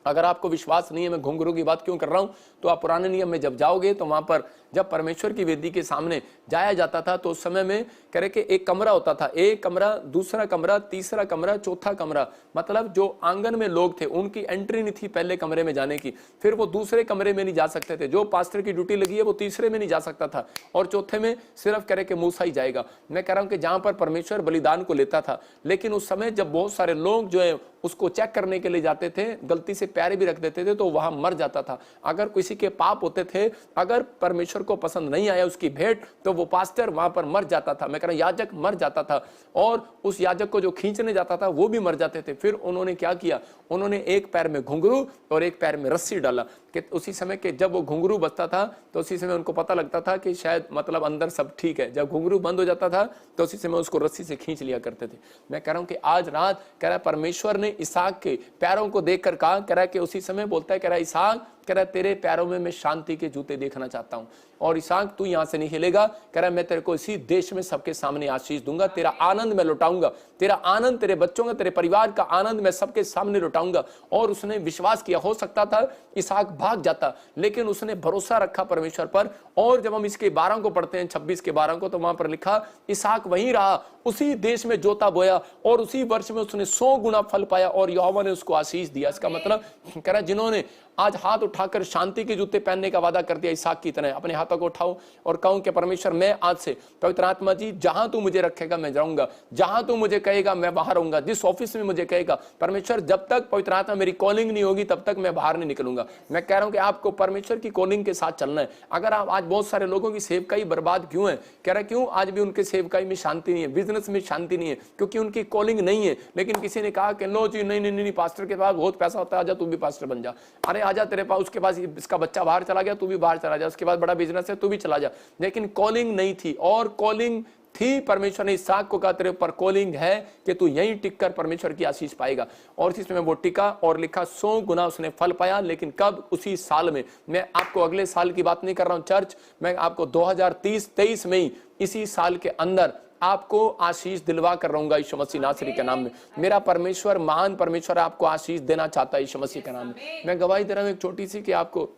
अगर आपको विश्वास नहीं है मैं घुंघरू की बात क्यों कर रहा हूं, तो आप पुराने नियम में जब जाओगे तो वहां पर जब परमेश्वर की वेदी के सामने जाया जाता था तो उस समय में कह रहे कि एक कमरा होता था, एक कमरा, दूसरा कमरा, तीसरा कमरा, चौथा कमरा, मतलब जो आंगन में लोग थे उनकी एंट्री नहीं थी पहले कमरे में जाने की, फिर वो दूसरे कमरे में नहीं जा सकते थे, जो पास्टर की ड्यूटी लगी है वो तीसरे में नहीं जा सकता था, और चौथे में सिर्फ कह रहे कि मूसा ही जाएगा। मैं कह रहा हूं कि जहां पर परमेश्वर बलिदान को लेता था, लेकिन उस समय जब बहुत सारे लोग जो है उसको चेक करने के लिए जाते थे, गलती से पैर भी रख देते थे तो वहां मर जाता था। अगर किसी के पाप होते थे, अगर परमेश्वर को पसंद नहीं आया उसकी भेंट, तो वो पास्टर वहां पर मर जाता था। मैं कह रहा याजक मर जाता था, और उस याजक को जो खींचने जाता था वो भी मर जाते थे। फिर उन्होंने क्या किया, उन्होंने एक पैर में घुंघरू और एक पैर में रस्सी डाला कि उसी समय के जब वो घुंघरू बजता था तो उसी समय उनको पता लगता था कि शायद मतलब अंदर सब ठीक है। जब घुंघरू बंद हो जाता था तो उसी समय उसको रस्सी से खींच लिया करते थे। मैं कह रहा हूं कि आज रात कह रहा है परमेश्वर ने इसहाक के पैरों को देखकर कहा, कह रहा है कि उसी समय बोलता है, कह रहा है इसहाक, कह रहा है तेरे पैरों में मैं शांति के जूते देखना चाहता हूं, और इसहाक तू यहां से नहीं हिलेगा। कह रहा है मैं तेरे को इसी देश में सबके सामने आशीष दूंगा, तेरा आनंद मैं लौटाऊंगा, तेरा आनंद, तेरे बच्चों का, तेरे परिवार का आनंद मैं सबके सामने लौटाऊंगा। और उसने विश्वास किया। हो सकता था इसहाक भाग जाता, लेकिन उसने भरोसा रखा परमेश्वर पर। और जब हम इसके 12 को पढ़ते हैं, 26 के 12 को, तो वहां पर लिखा इसहाक वहीं रहा, उसी देश में जोता बोया, और उसी वर्ष में उसने 100 गुना फल पाया, और यहोवा ने उसको आशीष दिया। इसका मतलब कह रहा जिन्होंने आज हाथ उठाकर शांति के जूते पहनने का वादा कर दिया इसहाक की तरह, अपने हाथों को उठाओ और कहूं कि परमेश्वर मैं आज से, पवित्र आत्मा जी, जहां तू मुझे रखेगा मैं जाऊंगा, जहां तू मुझे कहेगा मैं बाहर रहूंगा, जिस ऑफिस में मुझे कहेगा परमेश्वर, जब तक पवित्र आत्मा मेरी कॉलिंग नहीं होगी तब तक मैं बाहर नहीं निकलूंगा। मैं कह रहा हूं कि आपको परमेश्वर की कॉलिंग के साथ चलना है। अगर आप आज बहुत सारे लोगों की सेवकाई बर्बाद क्यों है, कह रहा क्यों आज भी उनके सेवकाई में शांति नहीं है, बिजनेस में शांति नहीं है, क्योंकि उनकी कॉलिंग नहीं है। लेकिन किसी ने कहा कि लो जी नहीं, पास्टर के पास बहुत पैसा होता है, आजा तू भी पास्टर बन जा, अरे आजा तेरे पास, उसके पास इसका बच्चा बाहर चला गया तू भी बाहर चला जा, उसके बाद बड़ा बिजनेस है तू भी चला जा। लेकिन कॉलिंग नहीं थी, और कॉलिंग थी, परमेश्वर ने इसहाक को कहा तेरे ऊपर कॉलिंग है कि तू यहीं टिककर परमेश्वर की आशीष पाएगा। और इसी में वो टिका और लिखा 100 गुना उसने फल पाया। लेकिन कब? उसी साल में। मैं आपको अगले साल की बात नहीं कर रहा हूं चर्च, मैं आपको 2023 में ही, इसी साल के अंदर आपको आशीष दिलवा कर रहूंगा यीशु मसीह नासरी के नाम में। मेरा परमेश्वर, महान परमेश्वर, आपको आशीष देना चाहता है यीशु मसीह के नाम में। मैं गवाही दे रहा हूं एक छोटी सी, कि आपको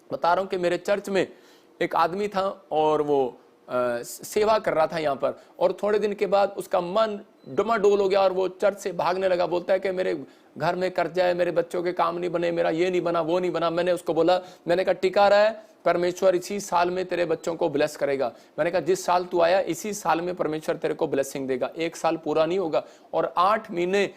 बता रहा हूं कि मेरे चर्च में एक आदमी था और वो सेवा कर रहा था यहाँ पर, और थोड़े दिन के बाद उसका मन डमाडोल हो गया और वो चर्च से भागने लगा। बोलता है कि मेरे घर में कर्जा है, मेरे बच्चों के काम नहीं बने, मेरा ये नहीं बना, वो नहीं बना। मैंने उसको बोला, मैंने कहा टिका रहा है, परमेश्वर इसी साल में तेरे बच्चों को ब्लेस करेगा। मैंने कहा जिस साल तू आया इसी साल में परमेश्वर तेरे को ब्लेसिंग देगा, 1 साल पूरा नहीं होगा। और 8 महीने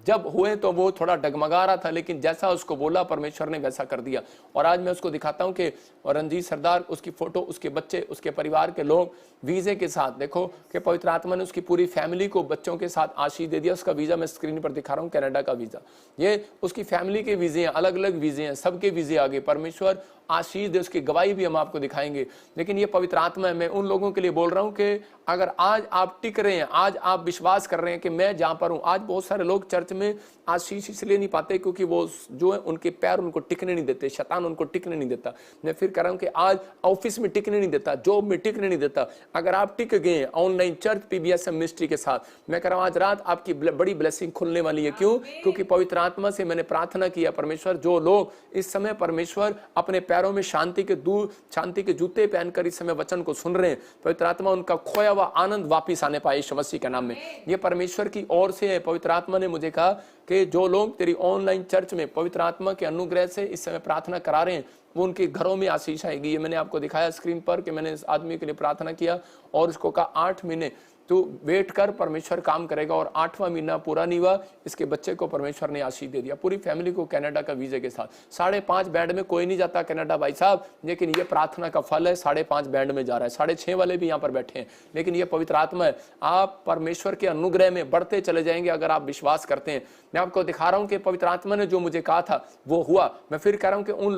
जब हुए तो वो थोड़ा डगमगा रहा था, लेकिन जैसा उसको बोला परमेश्वर ने वैसा कर दिया। और आज मैं उसको दिखाता हूं कि रंजीत सरदार, उसकी फोटो, उसके बच्चे, उसके परिवार के लोग वीजे के साथ, देखो कि पवित्र आत्मा ने उसकी पूरी फैमिली को बच्चों के साथ आशीष दे दिया। उसका वीजा मैं स्क्रीन पर दिखा रहा हूं, कनाडा का वीजा। ये उसकी फैमिली के वीजे हैं, अलग अलग वीजे हैं, सबके वीजे आ गए। परमेश्वर आशीष दे, उसकी गवाही भी हम आपको दिखाएंगे। लेकिन ये पवित्र आत्मा है, मैं उन लोगों के लिए बोल रहा हूं कि अगर आज आप टिक रहे हैं, आज आप विश्वास कर रहे हैं कि मैं जहां पर हूं, आज बहुत सारे लोग चर्च में आशीष इसलिए नहीं पाते क्योंकि वो जो है उनके पैर उनको टिकने नहीं देते, शैतान उनको टिकने नहीं देता। मैं फिर कह रहा हूं कि आज ऑफिस में टिकने नहीं देता, जॉब में टिकने नहीं देता। अगर आप टिक गए ऑनलाइन चर्च PBSM मिनिस्ट्री के साथ, मैं कह रहा हूं आज रात आपकी बड़ी ब्लेसिंग खुलने वाली है। क्यों? क्योंकि पवित्र आत्मा से मैंने प्रार्थना किया, परमेश्वर जो लोग इस समय परमेश्वर अपने पैरों में शांति के जूते पहनकर इस समय वचन को सुन रहे हैं, पवित्र आत्मा उनका खोया हुआ आनंद वापिस आने पाए यीशु मसीह के नाम में। ये परमेश्वर की ओर से है। पवित्र आत्मा ने मुझे कहा कि जो लोग तेरी ऑनलाइन चर्च में पवित्र आत्मा के अनुग्रह से इस समय प्रार्थना करा रहे हैं, वो उनके घरों में आशीष आएगी। ये मैंने आपको दिखाया स्क्रीन पर कि मैंने इस आदमी के लिए प्रार्थना किया और उसको कहा 8 महीने तू वेट कर, परमेश्वर काम करेगा। और 8वां महीना पूरा नहीं हुआ, इसके बच्चे को परमेश्वर ने आशीष दे दिया, पूरी फैमिली को कनाडा का वीजा के साथ। 5.5 बैंड में कोई नहीं जाता कनाडा भाई साहब, लेकिन ये प्रार्थना का फल है। 5.5 बैंड में जा रहा है, 6.5 वाले भी यहाँ पर बैठे हैं, लेकिन ये पवित्र आत्मा है। आप परमेश्वर के अनुग्रह में बढ़ते चले जाएंगे अगर आप विश्वास करते हैं। मैं आपको दिखा रहा हूं कि पवित्र आत्मा ने जो मुझे कहा था वो हुआ। मैं फिर कह रहा हूं कि उन